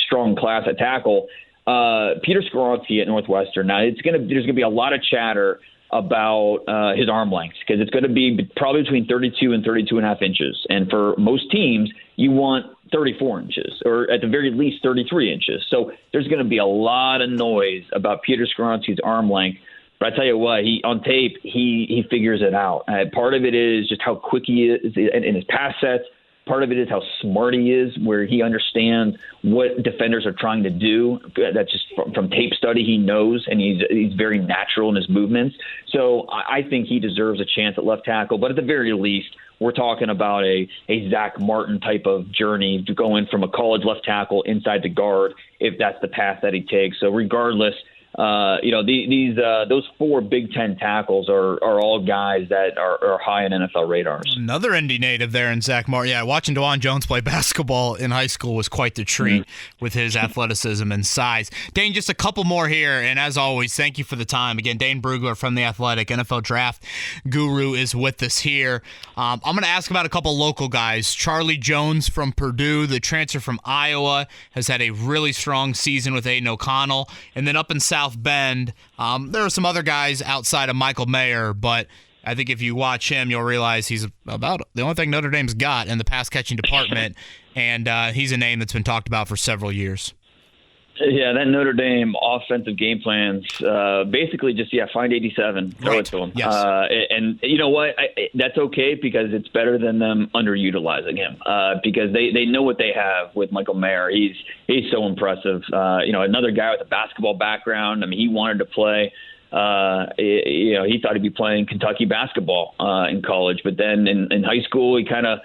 strong class at tackle. Peter Skoronski at Northwestern. Now there's going to be a lot of chatter about his arm length because it's going to be probably between 32 and 32.5 inches. And for most teams, you want 34 inches or at the very least 33 inches. So there's going to be a lot of noise about Peter Skoronski's arm length. But I tell you what, on tape, he figures it out. Part of it is just how quick he is in his pass sets. Part of it is how smart he is, where he understands what defenders are trying to do. That's just from tape study he knows, and he's very natural in his movements. So I think he deserves a chance at left tackle. But at the very least, we're talking about a Zach Martin type of journey to go in from a college left tackle inside the guard if that's the path that he takes. So regardless, those 4 Big Ten tackles are all guys that are high on NFL radars. Another Indy native there in Zach Martin. Yeah, watching DeJuan Jones play basketball in high school was quite the treat with his athleticism and size. Dane, just a couple more here, and as always, thank you for the time. Again, Dane Brugler from The Athletic, NFL Draft Guru, is with us here. I'm going to ask about a couple local guys. Charlie Jones from Purdue, the transfer from Iowa, has had a really strong season with Aiden O'Connell. And then up in South Bend, there are some other guys outside of Michael Mayer, but I think if you watch him, you'll realize he's about the only thing Notre Dame's got in the pass-catching department, and he's a name that's been talked about for several years. Yeah, that Notre Dame offensive game plans basically just, find 87, throw it to them. Yes. And you know what? That's okay because it's better than them underutilizing him because they know what they have with Michael Mayer. He's so impressive. Another guy with a basketball background. I mean, he wanted to play. He thought he'd be playing Kentucky basketball in college, but then in high school he kind of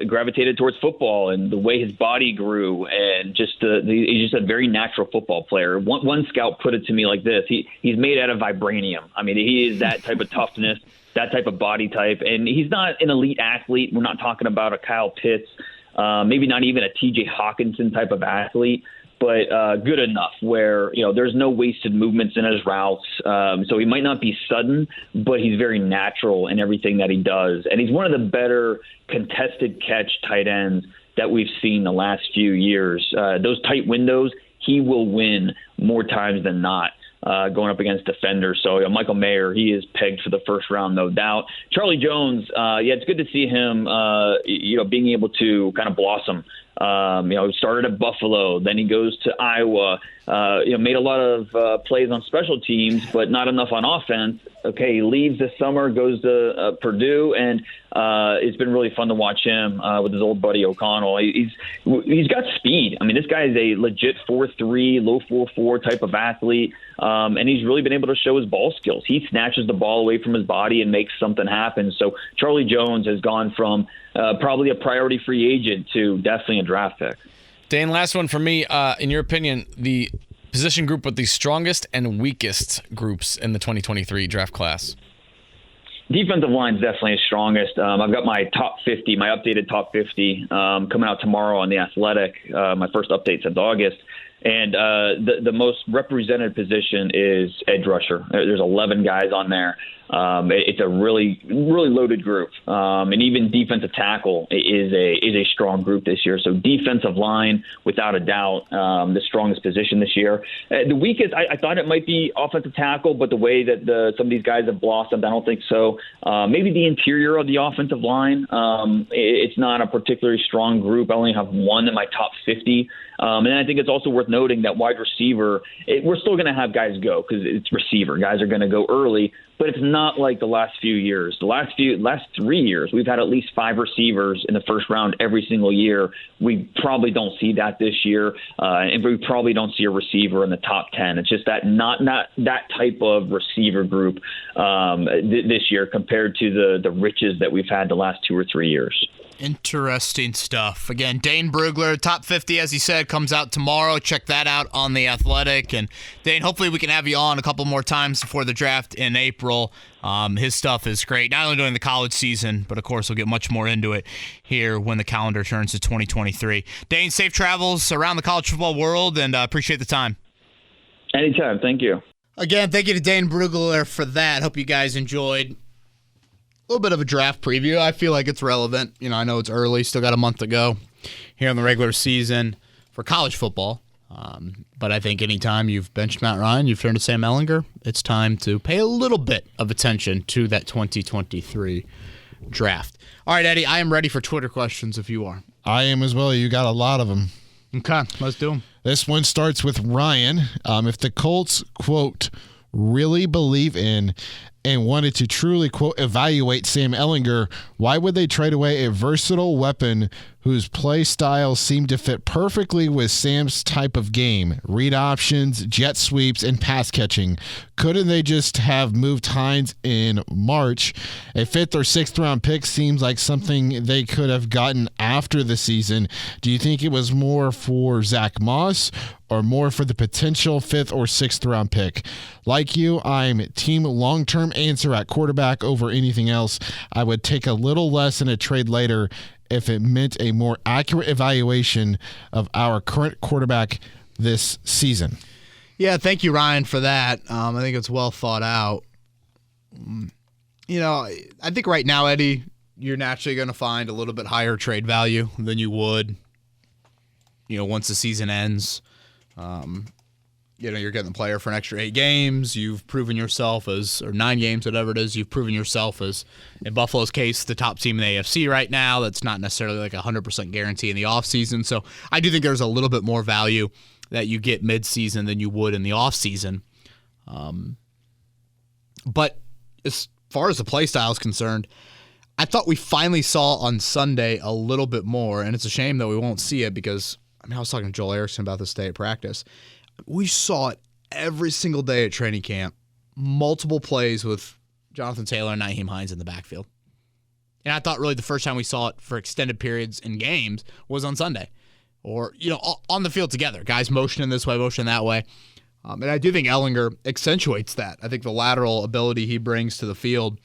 gravitated towards football, and the way his body grew, and he's just a very natural football player. One scout put it to me like this: he's made out of vibranium. I mean, he is that type of toughness, that type of body type, and he's not an elite athlete. We're not talking about a Kyle Pitts, maybe not even a TJ Hawkinson type of athlete, but good enough where, there's no wasted movements in his routes. So he might not be sudden, but he's very natural in everything that he does. And he's one of the better contested catch tight ends that we've seen the last few years. Those tight windows, he will win more times than not. Going up against defenders. So Michael Mayer, he is pegged for the first round, no doubt. Charlie Jones, it's good to see him, being able to kind of blossom. He started at Buffalo, then he goes to Iowa, made a lot of plays on special teams, but not enough on offense. Okay, he leaves this summer, goes to Purdue, and it's been really fun to watch him with his old buddy O'Connell. He's got speed. I mean, this guy is a legit 4.3, low 4.4 type of athlete, and he's really been able to show his ball skills. He snatches the ball away from his body and makes something happen. So Charlie Jones has gone from probably a priority free agent to definitely a draft pick. Dane, last one for me. In your opinion, the position group with the strongest and weakest groups in the 2023 draft class? Defensive line is definitely his strongest. I've got my top 50, my updated top 50 coming out tomorrow on The Athletic, my first update since August. And the most represented position is edge rusher. There's 11 guys on there. It's a really, really loaded group. And even defensive tackle is a strong group this year. So defensive line, without a doubt, the strongest position this year. The weakest, I thought it might be offensive tackle, but the way that some of these guys have blossomed, I don't think so. Maybe the interior of the offensive line. It's not a particularly strong group. I only have one in my top 50. And I think it's also worth noting that wide receiver, we're still going to have guys go because it's receiver. Guys are going to go early, but it's not like the last few years. The last 3 years, we've had at least 5 receivers in the first round every single year. We probably don't see that this year, and we probably don't see a receiver in the top 10. It's just that not that type of receiver group this year compared to the riches that we've had the last 2 or 3 years. Interesting stuff. Again, Dane Brugler, top 50, as he said, comes out tomorrow. Check that out on The Athletic. And Dane, hopefully we can have you on a couple more times before the draft in April. His stuff is great, not only during the college season, but of course we'll get much more into it here when the calendar turns to 2023. Dane, safe travels around the college football world, and appreciate the time. Anytime. Thank you. Again, thank you to Dane Brugler for that. Hope you guys enjoyed a little bit of a draft preview. I feel like it's relevant. I know it's early, still got a month to go here in the regular season for college football. But I think anytime you've benched Matt Ryan, you've turned to Sam Ehlinger, it's time to pay a little bit of attention to that 2023 draft. All right, Eddie, I am ready for Twitter questions if you are. I am as well. You got a lot of them. Okay, let's do them. This one starts with Ryan. If the Colts, quote, really believe in and wanted to truly, quote, evaluate Sam Ehlinger, why would they trade away a versatile weapon whose play style seemed to fit perfectly with Sam's type of game? Read options, jet sweeps, and pass catching. Couldn't they just have moved Hines in March? A 5th or 6th round pick seems like something they could have gotten after the season. Do you think it was more for Zach Moss or more for the potential 5th or 6th round pick? Like you, I'm team long-term answer at quarterback over anything else. I would take a little less in a trade later if it meant a more accurate evaluation of our current quarterback this season. Yeah, thank you, Ryan, for that. I think it's well thought out. I think right now, Eddie, you're naturally going to find a little bit higher trade value than you would, once the season ends. You're getting the player for an extra 8 games. You've proven yourself or 9 games, whatever it is. You've proven yourself as, in Buffalo's case, the top team in the AFC right now. That's not necessarily like a 100% guarantee in the offseason. So I do think there's a little bit more value that you get midseason than you would in the offseason. But as far as the play style is concerned, I thought we finally saw on Sunday a little bit more, and it's a shame that we won't see it because, I was talking to Joel Erickson about this day at practice. We saw it every single day at training camp, multiple plays with Jonathan Taylor and Nyheim Hines in the backfield. And I thought really the first time we saw it for extended periods in games was on Sunday. Or, on the field together. Guys motioning this way, motioning that way. And I do think Ehlinger accentuates that. I think the lateral ability he brings to the field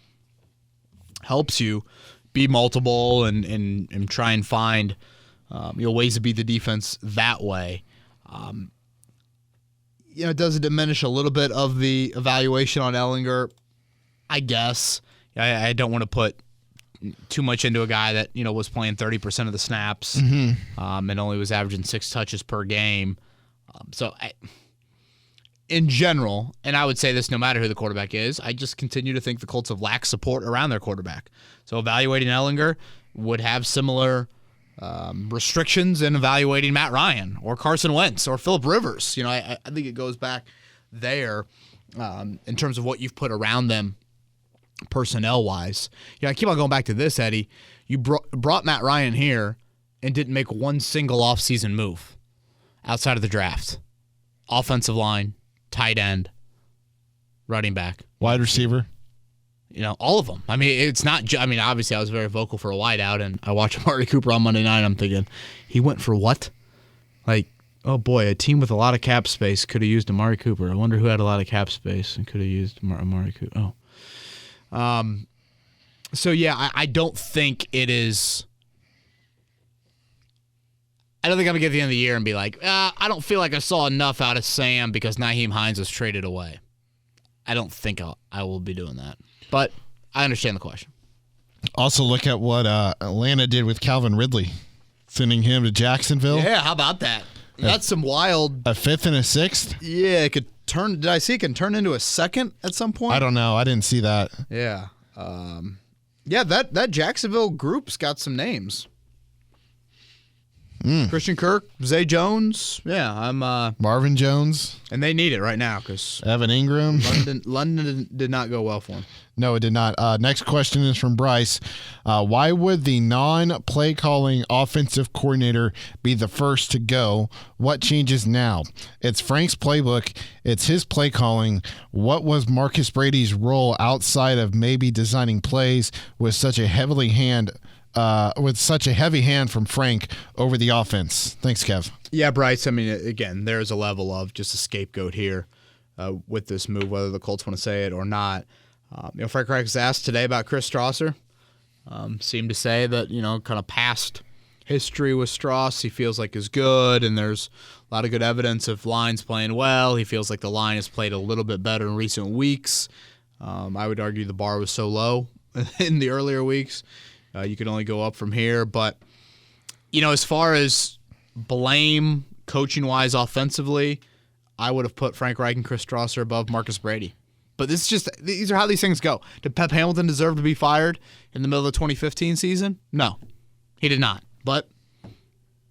helps you be multiple and try and find ways to beat the defense that way. Does it diminish a little bit of the evaluation on Ehlinger? I guess. I don't want to put too much into a guy that was playing 30% of the snaps and only was averaging 6 touches per game. In general, and I would say this no matter who the quarterback is, I just continue to think the Colts have lacked support around their quarterback. So evaluating Ehlinger would have similar restrictions in evaluating Matt Ryan or Carson Wentz or Phillip Rivers. I think it goes back there in terms of what you've put around them personnel-wise. I keep on going back to this, Eddie. You brought Matt Ryan here and didn't make one single offseason move outside of the draft. Offensive line, tight end, running back, wide receiver. All of them. It's not. Obviously, I was very vocal for a wideout, and I watched Amari Cooper on Monday night. I'm thinking, he went for what? Oh boy, a team with a lot of cap space could have used Amari Cooper. I wonder who had a lot of cap space and could have used Amari Cooper. Oh. So yeah, I don't think it is. I don't think I'm gonna get to the end of the year and be like, I don't feel like I saw enough out of Sam because Nyheim Hines was traded away. I don't think I will be doing that, but I understand the question. Also, look at what Atlanta did with Calvin Ridley, sending him to Jacksonville. Yeah, how about that? That's some wild. A 5th and a 6th. Yeah, it could turn. Did I see it can turn into a 2nd at some point? I don't know. I didn't see that. Yeah. That Jacksonville group's got some names. Christian Kirk, Zay Jones. Yeah, I'm Marvin Jones. And they need it right now because Evan Ingram. London did not go well for him. No, it did not. Next question is from Bryce. Why would the non-play calling offensive coordinator be the first to go? What changes now? It's Frank's playbook. It's his play calling. What was Marcus Brady's role outside of maybe designing plays with such a heavy hand from Frank over the offense? Thanks, Kev. Yeah, Bryce. Again, there's a level of just a scapegoat here with this move, whether the Colts want to say it or not. Frank Reich was asked today about Chris Strasser. Seemed to say that, kind of past history with Strauss he feels like is good, and there's a lot of good evidence of lines playing well. He feels like the line has played a little bit better in recent weeks. I would argue the bar was so low in the earlier weeks. You could only go up from here. But, as far as blame coaching-wise offensively, I would have put Frank Reich and Chris Strasser above Marcus Brady. But these are how these things go. Did Pep Hamilton deserve to be fired in the middle of the 2015 season? No, he did not. But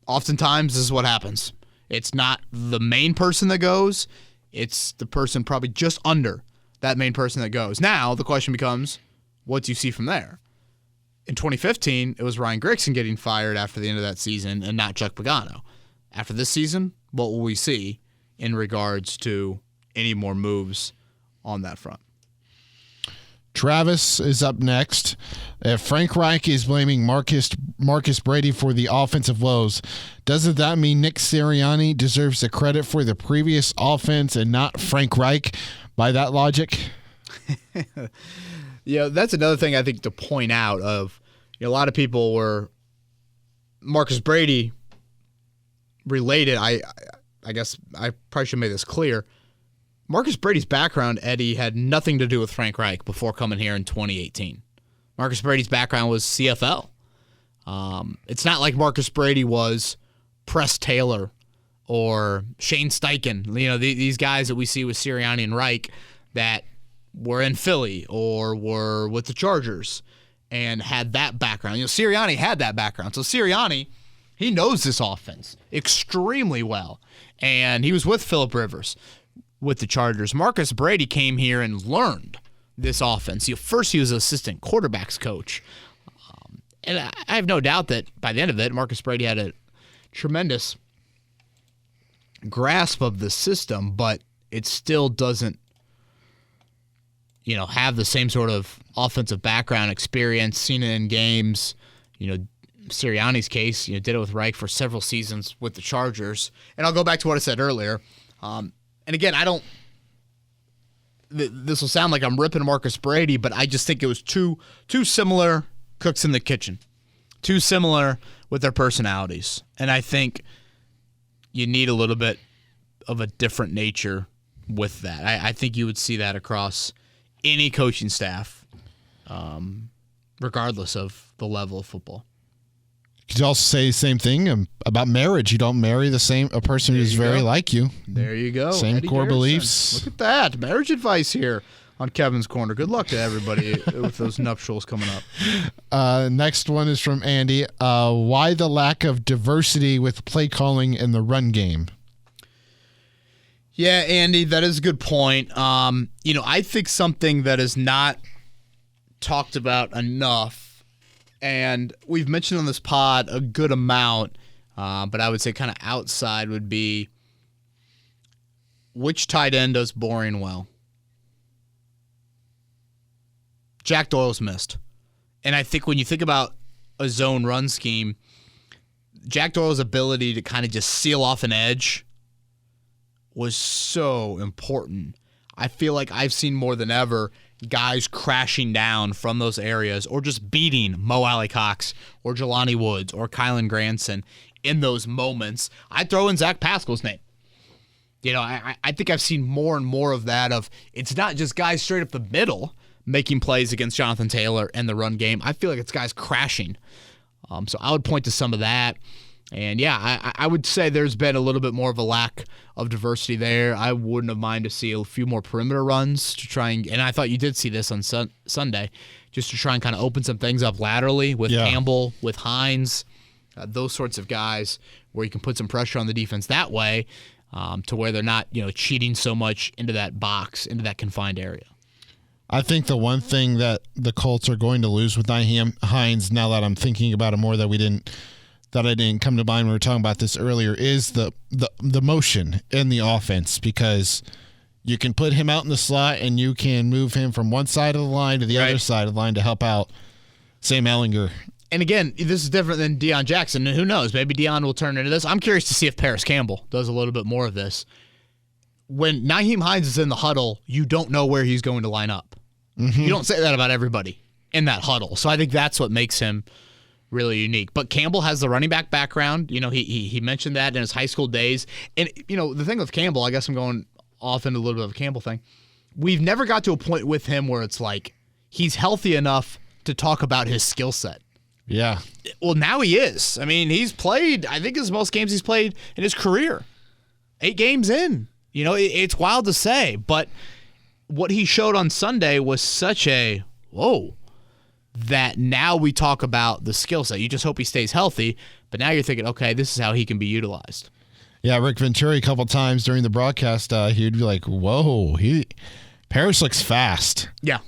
oftentimes this is what happens. It's not the main person that goes. It's the person probably just under that main person that goes. Now the question becomes, what do you see from there? In 2015, it was Ryan Grigson getting fired after the end of that season and not Chuck Pagano. After this season, what will we see in regards to any more moves on that front? Travis is up next. If Frank Reich is blaming Marcus Brady for the offensive woes, doesn't that mean Nick Sirianni deserves the credit for the previous offense and not Frank Reich by that logic? Yeah, that's another thing I think to point out of, a lot of people were Marcus Brady related. I guess I probably should make this clear. Marcus Brady's background, Eddie, had nothing to do with Frank Reich before coming here in 2018. Marcus Brady's background was CFL. It's not like Marcus Brady was Press Taylor or Shane Steichen. These guys that we see with Sirianni and Reich that were in Philly or were with the Chargers and had that background. Sirianni had that background. So Sirianni He knows this offense extremely well. And he was with Phillip Rivers with the Chargers. Marcus Brady came here and learned this offense. First, he was an assistant quarterbacks coach. And I have no doubt that by the end of it, Marcus Brady had a tremendous grasp of the system, but it still doesn't, have the same sort of offensive background experience, seen it in games. Sirianni's case, did it with Reich for several seasons with the Chargers. And I'll go back to what I said earlier. And again, this will sound like I'm ripping Marcus Brady, but I just think it was two similar cooks in the kitchen. Too similar with their personalities. And I think you need a little bit of a different nature with that. I think you would see that across any coaching staff, regardless of the level of football. Could you also say the same thing about marriage? You don't marry a person who's very like you. There you go. Same Eddie core Garrison. beliefs. Look at that. Marriage advice here on Kevin's Corner. Good luck to everybody with those nuptials coming up. Next one is from Andy. Why the lack of diversity with play calling in the run game? Yeah, Andy, that is a good point. I think something that is not talked about enough, and we've mentioned on this pod a good amount, but I would say kind of outside would be which tight end does Boring well? Jack Doyle's missed. And I think when you think about a zone run scheme, Jack Doyle's ability to kind of just seal off an edge was so important. I feel like I've seen more than ever guys crashing down from those areas or just beating Mo Alley Cox or Jelani Woods or Kylan Granson in those moments. I'd throw in Zach Pascal's name. I think I've seen more and more of that of it's not just guys straight up the middle making plays against Jonathan Taylor and the run game. I feel like it's guys crashing. So I would point to some of that. And, yeah, I would say there's been a little bit more of a lack of diversity there. I wouldn't have minded to see a few more perimeter runs to try and I thought you did see this on Sunday, just to try and kind of open some things up laterally with Campbell, with Hines, those sorts of guys where you can put some pressure on the defense that way to where they're not, cheating so much into that box, into that confined area. I think the one thing that the Colts are going to lose with Nyheim Hines, now that I'm thinking about it more that I didn't come to mind when we were talking about this earlier, is the motion in the offense, because you can put him out in the slot and you can move him from one side of the line to the other side of the line to help out Sam Ehlinger. And again, this is different than Deion Jackson. Who knows? Maybe Deion will turn into this. I'm curious to see if Paris Campbell does a little bit more of this. When Nyheim Hines is in the huddle, you don't know where he's going to line up. Mm-hmm. You don't say that about everybody in that huddle. So I think that's what makes him really unique. But Campbell has the running back background. He mentioned that in his high school days. And, the thing with Campbell, I guess I'm going off into a little bit of a Campbell thing. We've never got to a point with him where it's like he's healthy enough to talk about his skill set. Yeah. Well, now he is. I mean, he's played, I think it's the most games he's played in his career. 8 games in. It's wild to say, but what he showed on Sunday was such a, whoa, that now we talk about the skill set. You just hope he stays healthy, but now you're thinking, okay, this is how he can be utilized. Yeah, Rick Venturi a couple times during the broadcast, he'd be like, whoa, Paris looks fast. Yeah.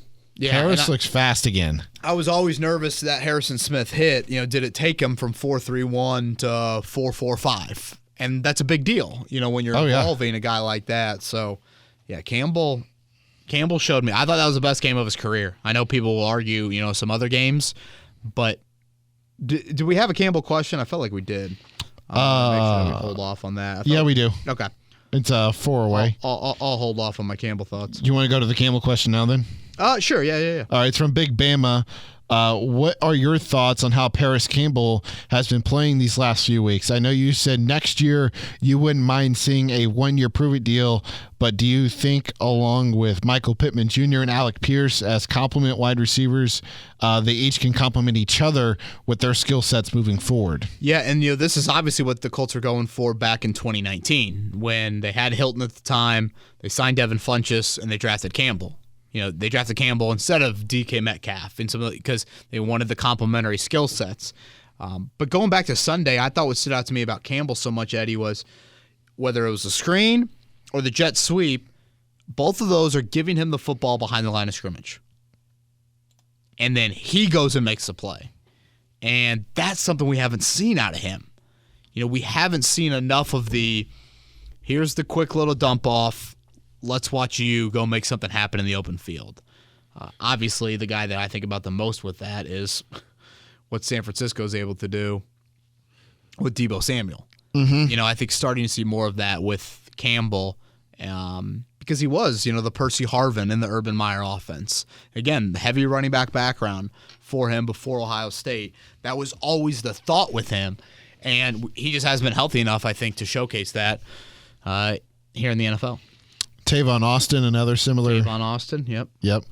Paris looks fast again. I was always nervous that Harrison Smith hit. Did it take him from 4.31 to 4.45? And that's a big deal, when you're involving a guy like that. So, yeah, Campbell showed me. I thought that was the best game of his career. I know people will argue, some other games, but do we have a Campbell question? I felt like we did. Make sure we hold off on that. Yeah, we do. Okay. It's 4 away. I'll hold off on my Campbell thoughts. You want to go to the Campbell question now then? Sure. Yeah. All right, it's from Big Bama. What are your thoughts on how Paris Campbell has been playing these last few weeks? I know you said next year you wouldn't mind seeing a 1-year prove-it deal, but do you think along with Michael Pittman Jr. and Alec Pierce as complement wide receivers, they each can complement each other with their skill sets moving forward? Yeah, and this is obviously what the Colts are going for back in 2019 when they had Hilton at the time, they signed Devin Funchess, and they drafted Campbell. They drafted Campbell instead of DK Metcalf because they wanted the complementary skill sets. But going back to Sunday, I thought what stood out to me about Campbell so much, Eddie, was whether it was a screen or the jet sweep, both of those are giving him the football behind the line of scrimmage. And then he goes and makes the play. And that's something we haven't seen out of him. We haven't seen enough of here's the quick little dump off, let's watch you go make something happen in the open field. Obviously, the guy that I think about the most with that is what San Francisco is able to do with Deebo Samuel. Mm-hmm. I think starting to see more of that with Campbell because he was, the Percy Harvin in the Urban Meyer offense. Again, heavy running back background for him before Ohio State. That was always the thought with him, and he just hasn't been healthy enough, I think, to showcase that here in the NFL. Tavon Austin, another similar. Tavon Austin, yep. Yep.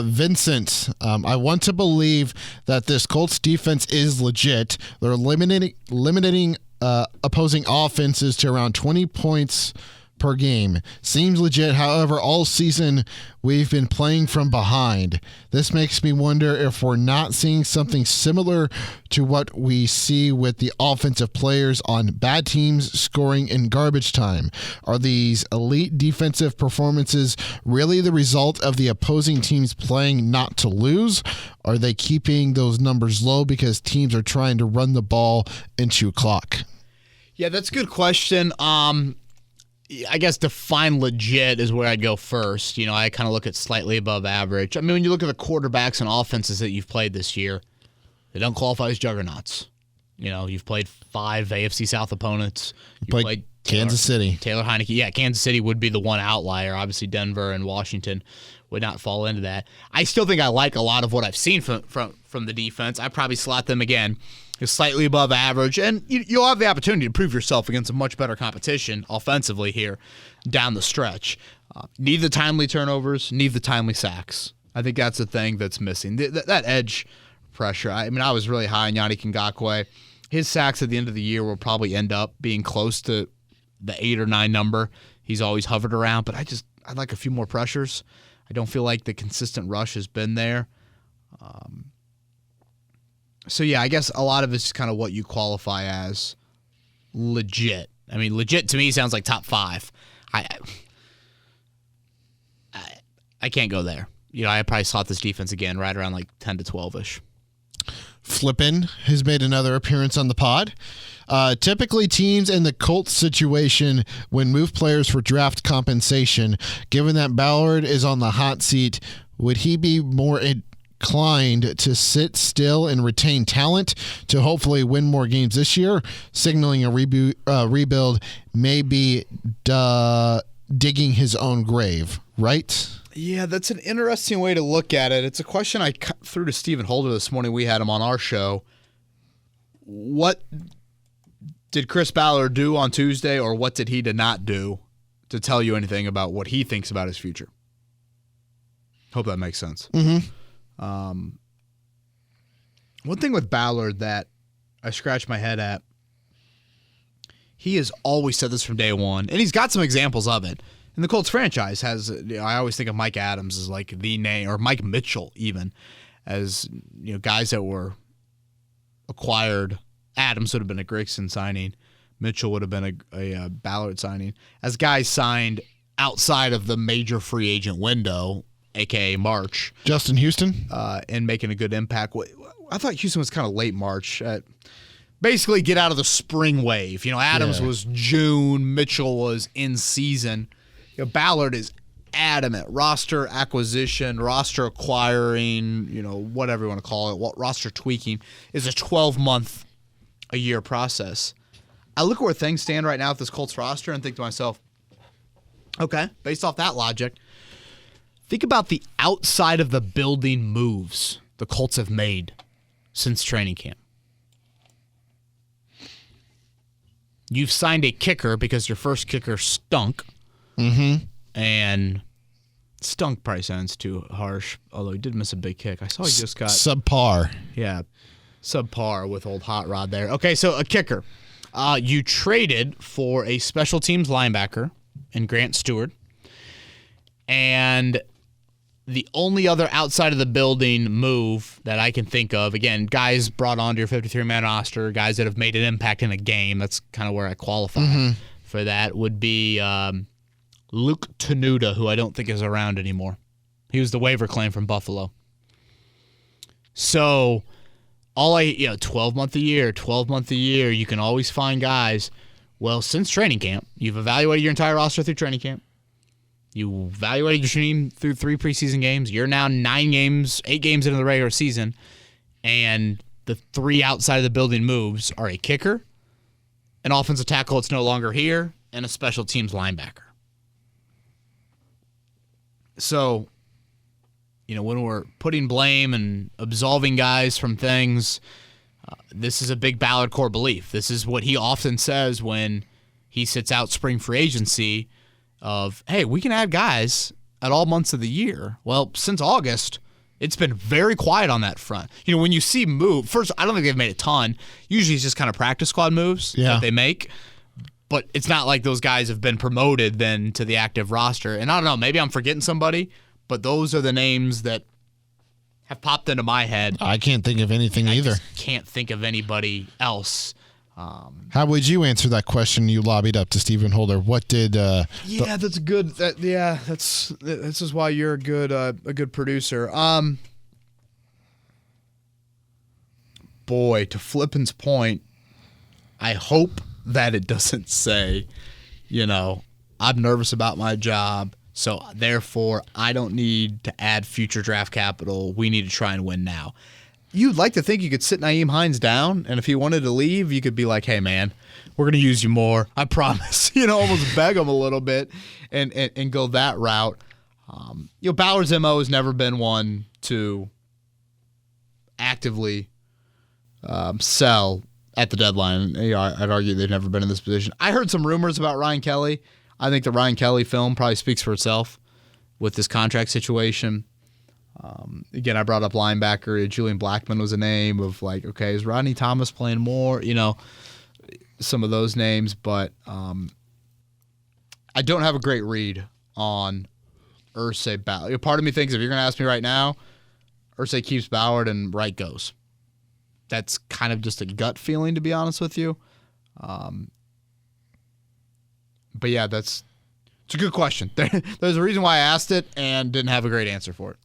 Vincent, I want to believe that this Colts defense is legit. They're limiting opposing offenses to around 20 points per game. Seems legit. However, all season we've been playing from behind. This makes me wonder if we're not seeing something similar to what we see with the offensive players on bad teams scoring in garbage time. Are these elite defensive performances really the result of the opposing teams playing not to lose? Are they keeping those numbers low because teams are trying to run the ball and chew clock? Yeah, that's a good question. I guess define legit is where I'd go first. I kind of look at slightly above average. I mean, when you look at the quarterbacks and offenses that you've played this year, they don't qualify as juggernauts. You've played 5 AFC South opponents. You played Kansas City. Taylor Heineke. Yeah, Kansas City would be the one outlier. Obviously, Denver and Washington would not fall into that. I still think I like a lot of what I've seen from the defense. I probably slot them again is slightly above average, and you'll have the opportunity to prove yourself against a much better competition offensively here down the stretch. Need the timely turnovers, need the timely sacks. I think that's the thing that's missing. That edge pressure. I was really high on Yannick Ngakoue. His sacks at the end of the year will probably end up being close to the 8 or 9 number he's always hovered around, but I'd like a few more pressures. I don't feel like the consistent rush has been there. So, yeah, I guess a lot of it's kind of what you qualify as legit. I mean, legit to me sounds like top 5. I can't go there. I probably slot this defense again right around like 10 to 12-ish. Flippin has made another appearance on the pod. Typically, teams in the Colts situation would move players for draft compensation. Given that Ballard is on the hot seat, would he be more inclined to sit still and retain talent to hopefully win more games this year, signaling a rebuild may be digging his own grave, right? Yeah, that's an interesting way to look at it. It's a question I threw to Stephen Holder this morning. We had him on our show. What did Chris Ballard do on Tuesday, or what did he not do to tell you anything about what he thinks about his future? Hope that makes sense. Mm-hmm. One thing with Ballard that I scratch my head at, he has always said this from day one, and he's got some examples of it. And the Colts franchise has, I always think of Mike Adams as like the name, or Mike Mitchell even, as guys that were acquired. Adams would have been a Grigson signing. Mitchell would have been a Ballard signing. As guys signed outside of the major free agent window, a.k.a. March. Justin Houston? And making a good impact. I thought Houston was kind of late March. Basically get out of the spring wave. Adams was June. Mitchell was in season. Ballard is adamant. Roster acquisition, roster acquiring, whatever you want to call it, roster tweaking is a 12-month-a-year process. I look at where things stand right now with this Colts roster and think to myself, okay, based off that logic, think about the outside of the building moves the Colts have made since training camp. You've signed a kicker because your first kicker stunk. Mm-hmm. And stunk probably sounds too harsh, although he did miss a big kick. I saw he just got... Subpar. Yeah, subpar with old Hot Rod there. Okay, so a kicker. You traded for a special teams linebacker in Grant Stewart. And The only other outside of the building move that I can think of, again, guys brought onto your 53-man roster, guys that have made an impact in a game, that's kind of where I qualify for that, would be Luke Tenuta, who I don't think is around anymore. He was the waiver claim from Buffalo. So 12 month a year, you can always find guys. Well, since training camp, you've evaluated your entire roster through training camp. You evaluated your team through 3 preseason games. You're now 8 games into the regular season, and the 3 outside of the building moves are a kicker, an offensive tackle that's no longer here, and a special teams linebacker. So, when we're putting blame and absolving guys from things, this is a big Ballard core belief. This is what he often says when he sits out spring free agency of, hey, we can add guys at all months of the year. Well, since August, it's been very quiet on that front. When you see move, first, I don't think they've made a ton. Usually it's just kind of practice squad moves that they make. But it's not like those guys have been promoted then to the active roster. And I don't know, maybe I'm forgetting somebody, but those are the names that have popped into my head. I can't think of anything either. I just can't think of anybody else. How would you answer that question you lobbied up to Stephen Holder? What did? That's good. This is why you're a good producer. Boy, to Flippin's point, I hope that it doesn't say, I'm nervous about my job, so therefore I don't need to add future draft capital. We need to try and win now. You'd like to think you could sit Nyheim Hines down, and if he wanted to leave, you could be like, hey, man, we're going to use you more. I promise. Almost beg him a little bit and go that route. Ballard's MO has never been one to actively sell at the deadline. I'd argue they've never been in this position. I heard some rumors about Ryan Kelly. I think the Ryan Kelly film probably speaks for itself with this contract situation. Again, I brought up linebacker. Julian Blackmon was a name of okay, is Rodney Thomas playing more? Some of those names, but I don't have a great read on Irsay Ballard. Part of me thinks if you're going to ask me right now, Irsay keeps Ballard and Wright goes. That's kind of just a gut feeling, to be honest with you. But yeah, it's a good question. There's a reason why I asked it and didn't have a great answer for it.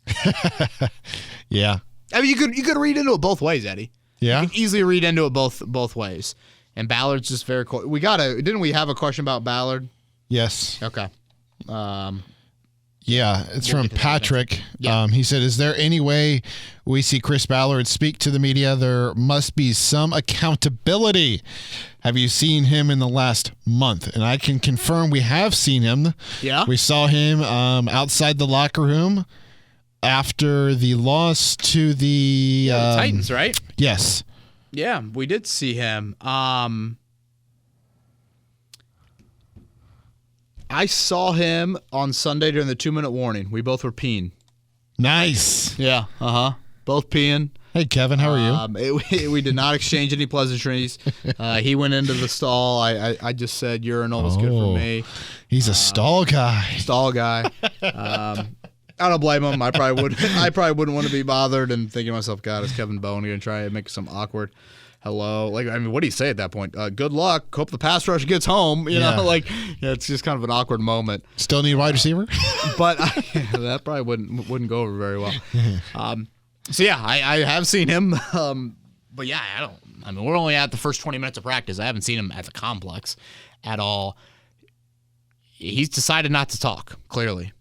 Yeah. I mean, you could read into it both ways, Eddie. Yeah. You can easily read into it both ways. And Ballard's just very cool. Didn't we have a question about Ballard? Yes. Okay. Yeah, it's from Patrick. Yeah. He said, is there any way we see Chris Ballard speak to the media? There must be some accountability. Have you seen him in the last month? And I can confirm we have seen him. Yeah. We saw him outside the locker room after the loss to the Titans, right? Yes. Yeah, we did see him. I saw him on Sunday during the 2-minute warning. We both were peeing. Nice. Yeah, both peeing. Hey, Kevin, how are you? We did not exchange any pleasantries. He went into the stall. I just said urinal was good for me. He's a stall guy. Stall guy. I don't blame him. I probably wouldn't want to be bothered and thinking to myself, God, is Kevin Bowen going to try and make some awkward hello? What do you say at that point? Good luck. Hope the pass rush gets home. It's just kind of an awkward moment. Still need wide receiver? But that probably wouldn't go over very well. I have seen him. But yeah, we're only at the first 20 minutes of practice. I haven't seen him at the complex at all. He's decided not to talk, clearly.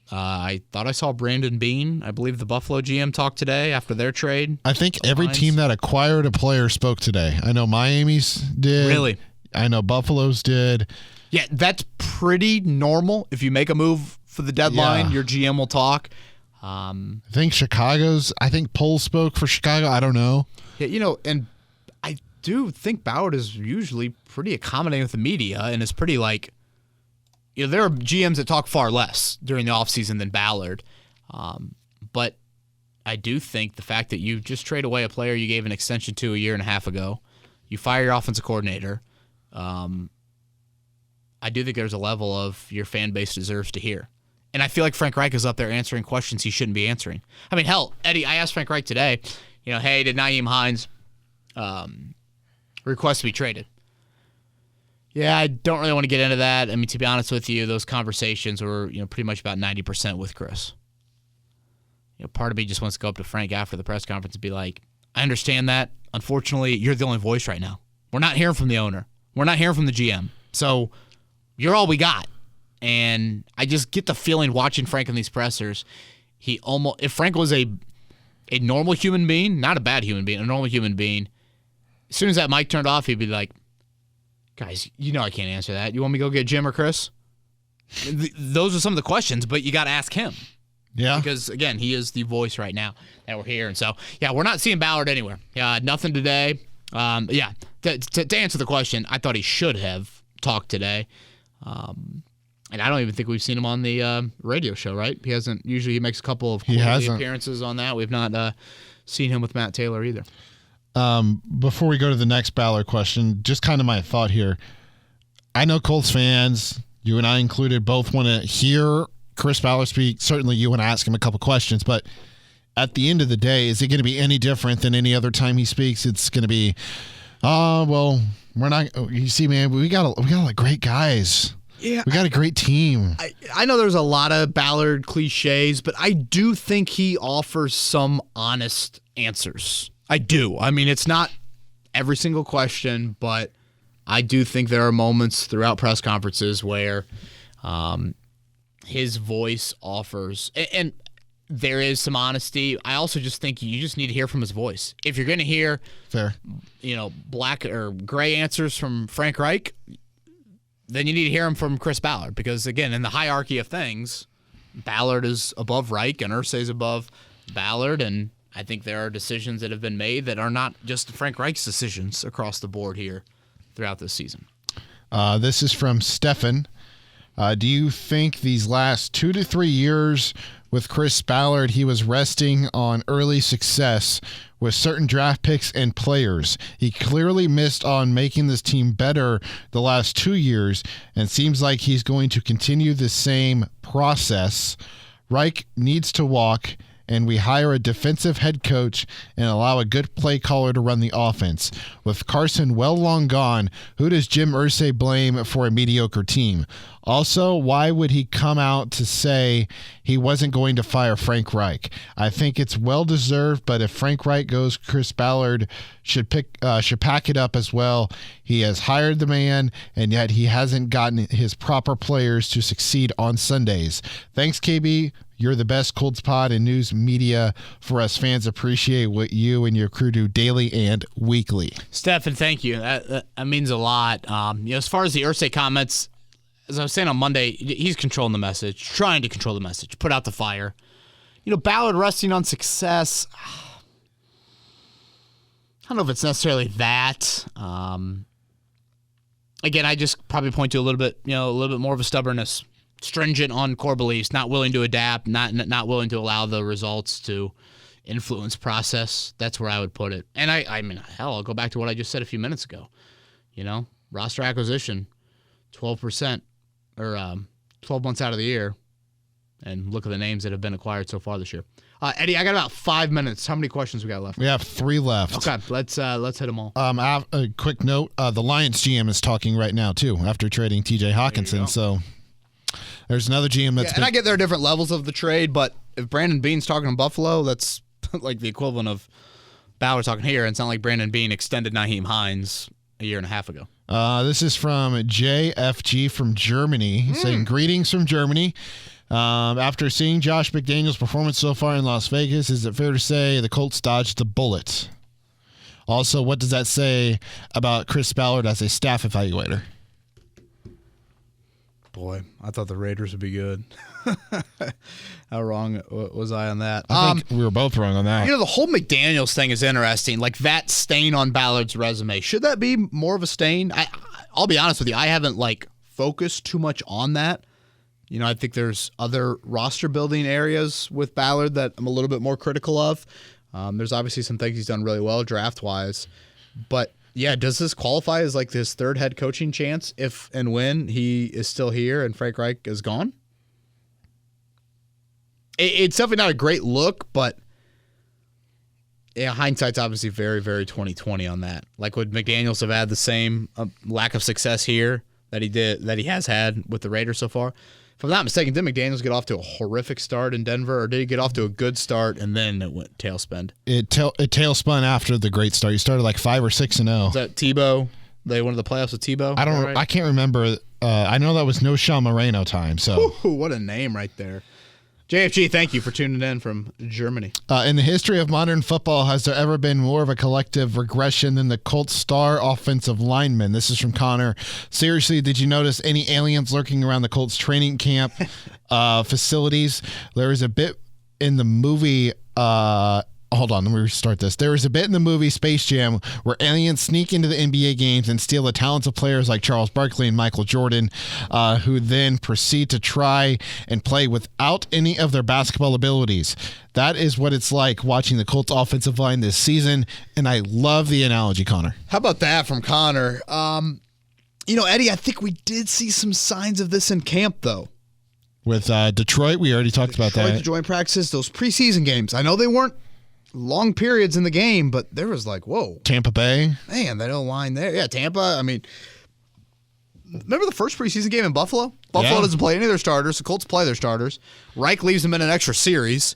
I thought I saw Brandon Beane, I believe the Buffalo GM, talk today after their trade. I think every team that acquired a player spoke today. I know Miami's did. Really? I know Buffalo's did. Yeah, that's pretty normal. If you make a move for the deadline, your GM will talk. I think Pohl spoke for Chicago. I don't know. Yeah, and I do think Ballard is usually pretty accommodating with the media and is pretty there are GMs that talk far less during the offseason than Ballard. But I do think the fact that you just trade away a player you gave an extension to a year and a half ago, you fire your offensive coordinator, I do think there's a level of your fan base deserves to hear. And I feel like Frank Reich is up there answering questions he shouldn't be answering. I mean, hell, Eddie, I asked Frank Reich today, hey, did Nyheim Hines request to be traded? Yeah, I don't really want to get into that. I mean, to be honest with you, those conversations were, pretty much about 90% with Chris. Part of me just wants to go up to Frank after the press conference and be like, I understand that. Unfortunately, you're the only voice right now. We're not hearing from the owner. We're not hearing from the GM. So you're all we got. And I just get the feeling watching Frank in these pressers, if Frank was a normal human being, not a bad human being, a normal human being, as soon as that mic turned off, he'd be like, guys, I can't answer that. You want me to go get Jim or Chris? Those are some of the questions, but you got to ask him. Yeah. Because, again, he is the voice right now that we're here. And so, we're not seeing Ballard anywhere. Nothing today. To answer the question, I thought he should have talked today. And I don't even think we've seen him on the radio show, right? He hasn't. Usually he makes a couple of quarterly appearances on that. We've not seen him with Matt Taylor either. Before we go to the next Ballard question, just kind of my thought here. I know Colts fans, you and I included, both want to hear Chris Ballard speak. Certainly you want to ask him a couple questions, but at the end of the day, is it going to be any different than any other time he speaks? It's going to be, we're not. You see, man, we got a lot of great guys. Yeah, we got a great team. I know there's a lot of Ballard cliches, but I do think he offers some honest answers. I do. I mean, it's not every single question, but I do think there are moments throughout press conferences where his voice offers, and there is some honesty. I also just think you just need to hear from his voice. If you're going to hear, fair, black or gray answers from Frank Reich, then you need to hear him from Chris Ballard, because, again, in the hierarchy of things, Ballard is above Reich and Irsay is above Ballard, and I think there are decisions that have been made that are not just Frank Reich's decisions across the board here throughout this season. This is from Stefan. Do you think these last 2 to 3 years with Chris Ballard, he was resting on early success with certain draft picks and players? He clearly missed on making this team better the last 2 years and seems like he's going to continue the same process. Reich needs to walk, and we hire a defensive head coach and allow a good play caller to run the offense. With Carson well long gone, who does Jim Irsay blame for a mediocre team? Also, why would he come out to say he wasn't going to fire Frank Reich? I think it's well-deserved, but if Frank Reich goes, Chris Ballard should pack it up as well. He has hired the man, and yet he hasn't gotten his proper players to succeed on Sundays. Thanks, KB. You're the best Colts pod and news media for us fans. Appreciate what you and your crew do daily and weekly. Stephen, thank you. That means a lot. As far as the Irsay comments, as I was saying on Monday, he's controlling the message, trying to control the message, put out the fire. Ballard resting on success, I don't know if it's necessarily that. Again, I just probably point to a little bit more of a stubbornness. Stringent on core beliefs, not willing to adapt, not willing to allow the results to influence process. That's where I would put it. And I mean, hell, I'll go back to what I just said a few minutes ago. Roster acquisition, 12% or 12 months out of the year, and look at the names that have been acquired so far this year. Eddie, I got about 5 minutes. How many questions we got left? We have 3 left. Okay, let's hit them all. A quick note: the Lions GM is talking right now too, after trading T.J. Hawkinson. So. There's another GM that's and I get there are different levels of the trade, but if Brandon Beane's talking in Buffalo, that's like the equivalent of Ballard talking here. And it's not like Brandon Beane extended Nyheim Hines a year and a half ago. This is from JFG from Germany. He's saying, greetings from Germany. After seeing Josh McDaniels' performance so far in Las Vegas, is it fair to say the Colts dodged the bullet? Also, what does that say about Chris Ballard as a staff evaluator? Boy, I thought the Raiders would be good. How wrong was I on that? I think we were both wrong on that. The whole McDaniels thing is interesting. Like that stain on Ballard's resume. Should that be more of a stain? I'll be honest with you. I haven't focused too much on that. I think there's other roster building areas with Ballard that I'm a little bit more critical of. There's obviously some things he's done really well draft wise, but. Yeah, does this qualify as his third head coaching chance if and when he is still here and Frank Reich is gone? It's definitely not a great look, but yeah, hindsight's obviously very, very 2020 on that. Like, would McDaniels have had the same lack of success here that he has had with the Raiders so far? If I'm not mistaken, did McDaniels get off to a horrific start in Denver, or did he get off to a good start and then it went tailspin? It tailspun after the great start. He started like 5 or 6-0. Is that Tebow? They won the playoffs with Tebow? I don't. Right? I can't remember. I know that was no Sean Moreno time. So Ooh, what a name right there. JFG, thank you for tuning in from Germany. In the history of modern football, has there ever been more of a collective regression than the Colts star offensive lineman? This is from Connor. Seriously, did you notice any aliens lurking around the Colts training camp facilities? There is a bit in the movie. Hold on, let me restart this. There is a bit in the movie Space Jam where aliens sneak into the NBA games and steal the talents of players like Charles Barkley and Michael Jordan, who then proceed to try and play without any of their basketball abilities. That is what it's like watching the Colts offensive line this season, and I love the analogy, Connor. How about that from Connor? Eddie, I think we did see some signs of this in camp, though. With Detroit, we already talked about that. The joint practices, those preseason games. I know they weren't long periods in the game, but there was like, whoa. Tampa Bay. Man, that O-line there. Yeah, Tampa. I mean, remember the first preseason game in Buffalo? Buffalo doesn't play any of their starters. The Colts play their starters. Reich leaves them in an extra series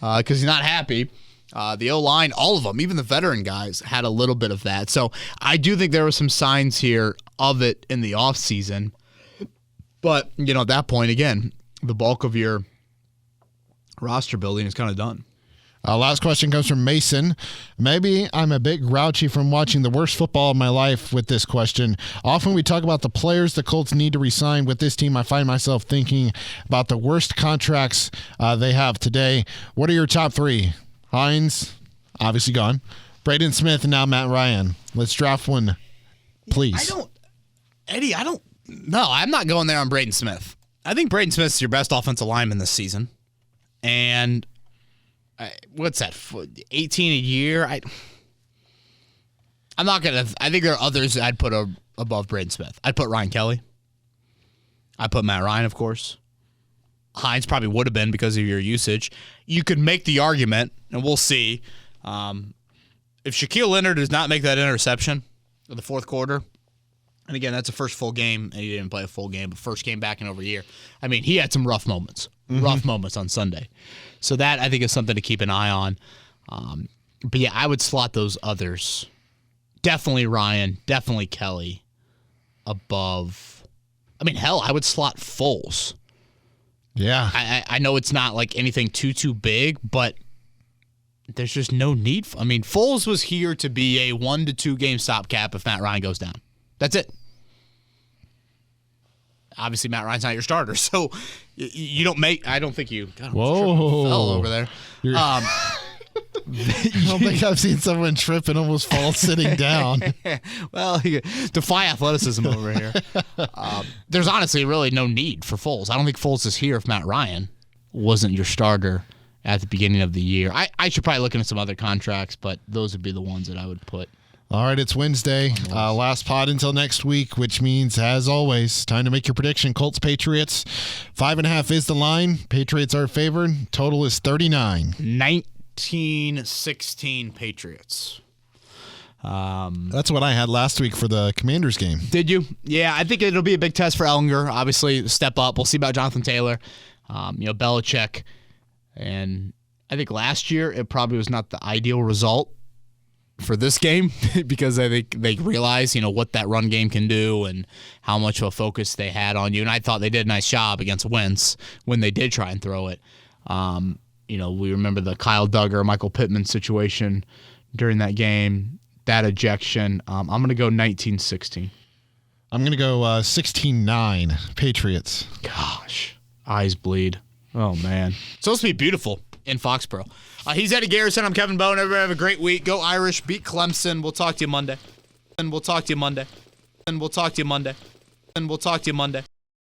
because he's not happy. The O-line, all of them, even the veteran guys, had a little bit of that. So I do think there were some signs here of it in the offseason. But, at that point, again, the bulk of your roster building is kind of done. Last question comes from Mason. Maybe I'm a bit grouchy from watching the worst football of my life with this question. Often we talk about the players the Colts need to re-sign. With this team, I find myself thinking about the worst contracts they have today. What are your top 3? Hines, obviously gone. Braden Smith, and now Matt Ryan. Let's draft one, please. No, I'm not going there on Braden Smith. I think Braden Smith's your best offensive lineman this season. And what's that? 18 a year. I'm not gonna. I think there are others I'd put above Braden Smith. I'd put Ryan Kelly. I'd put Matt Ryan, of course. Hines probably would have been because of your usage. You could make the argument, and we'll see. If Shaquille Leonard does not make that interception in the fourth quarter, and again, that's the first full game, and he didn't play a full game, but first game back in over a year. I mean, he had some rough moments. Rough moments on Sunday. So that, I think, is something to keep an eye on. But, yeah, I would slot those others. Definitely Ryan. Definitely Kelly above. I mean, hell, I would slot Foles. Yeah. I know it's not like anything too big, but there's just no need. Foles was here to be a 1 to 2 game stopgap if Matt Ryan goes down. That's it. Obviously, Matt Ryan's not your starter, so you don't make. I don't think you. God, Whoa! Fell over there. I don't think I've seen someone trip and almost fall sitting down. Well, defy athleticism over here. There's honestly really no need for Foles. I don't think Foles is here if Matt Ryan wasn't your starter at the beginning of the year. I should probably look into some other contracts, but those would be the ones that I would put. All right, it's Wednesday. Last pod until next week, which means, as always, time to make your prediction. Colts, Patriots. 5.5 is the line. Patriots are favored. Total is 39. 19-16 Patriots. That's what I had last week for the Commanders game. Did you? Yeah, I think it'll be a big test for Ellinger. Obviously, step up. We'll see about Jonathan Taylor. Belichick. And I think last year it probably was not the ideal result for this game because I think they realize, what that run game can do and how much of a focus they had on you. And I thought they did a nice job against Wentz when they did try and throw it. We remember the Kyle Duggar, Michael Pittman situation during that game, that ejection. I'm going to go 19-16. I'm going to go 16-9 Patriots. Gosh, eyes bleed. Oh, man. It's supposed to be beautiful in Foxborough. He's Eddie Garrison. I'm Kevin Bowen. Everybody have a great week. Go Irish. Beat Clemson. We'll talk to you Monday.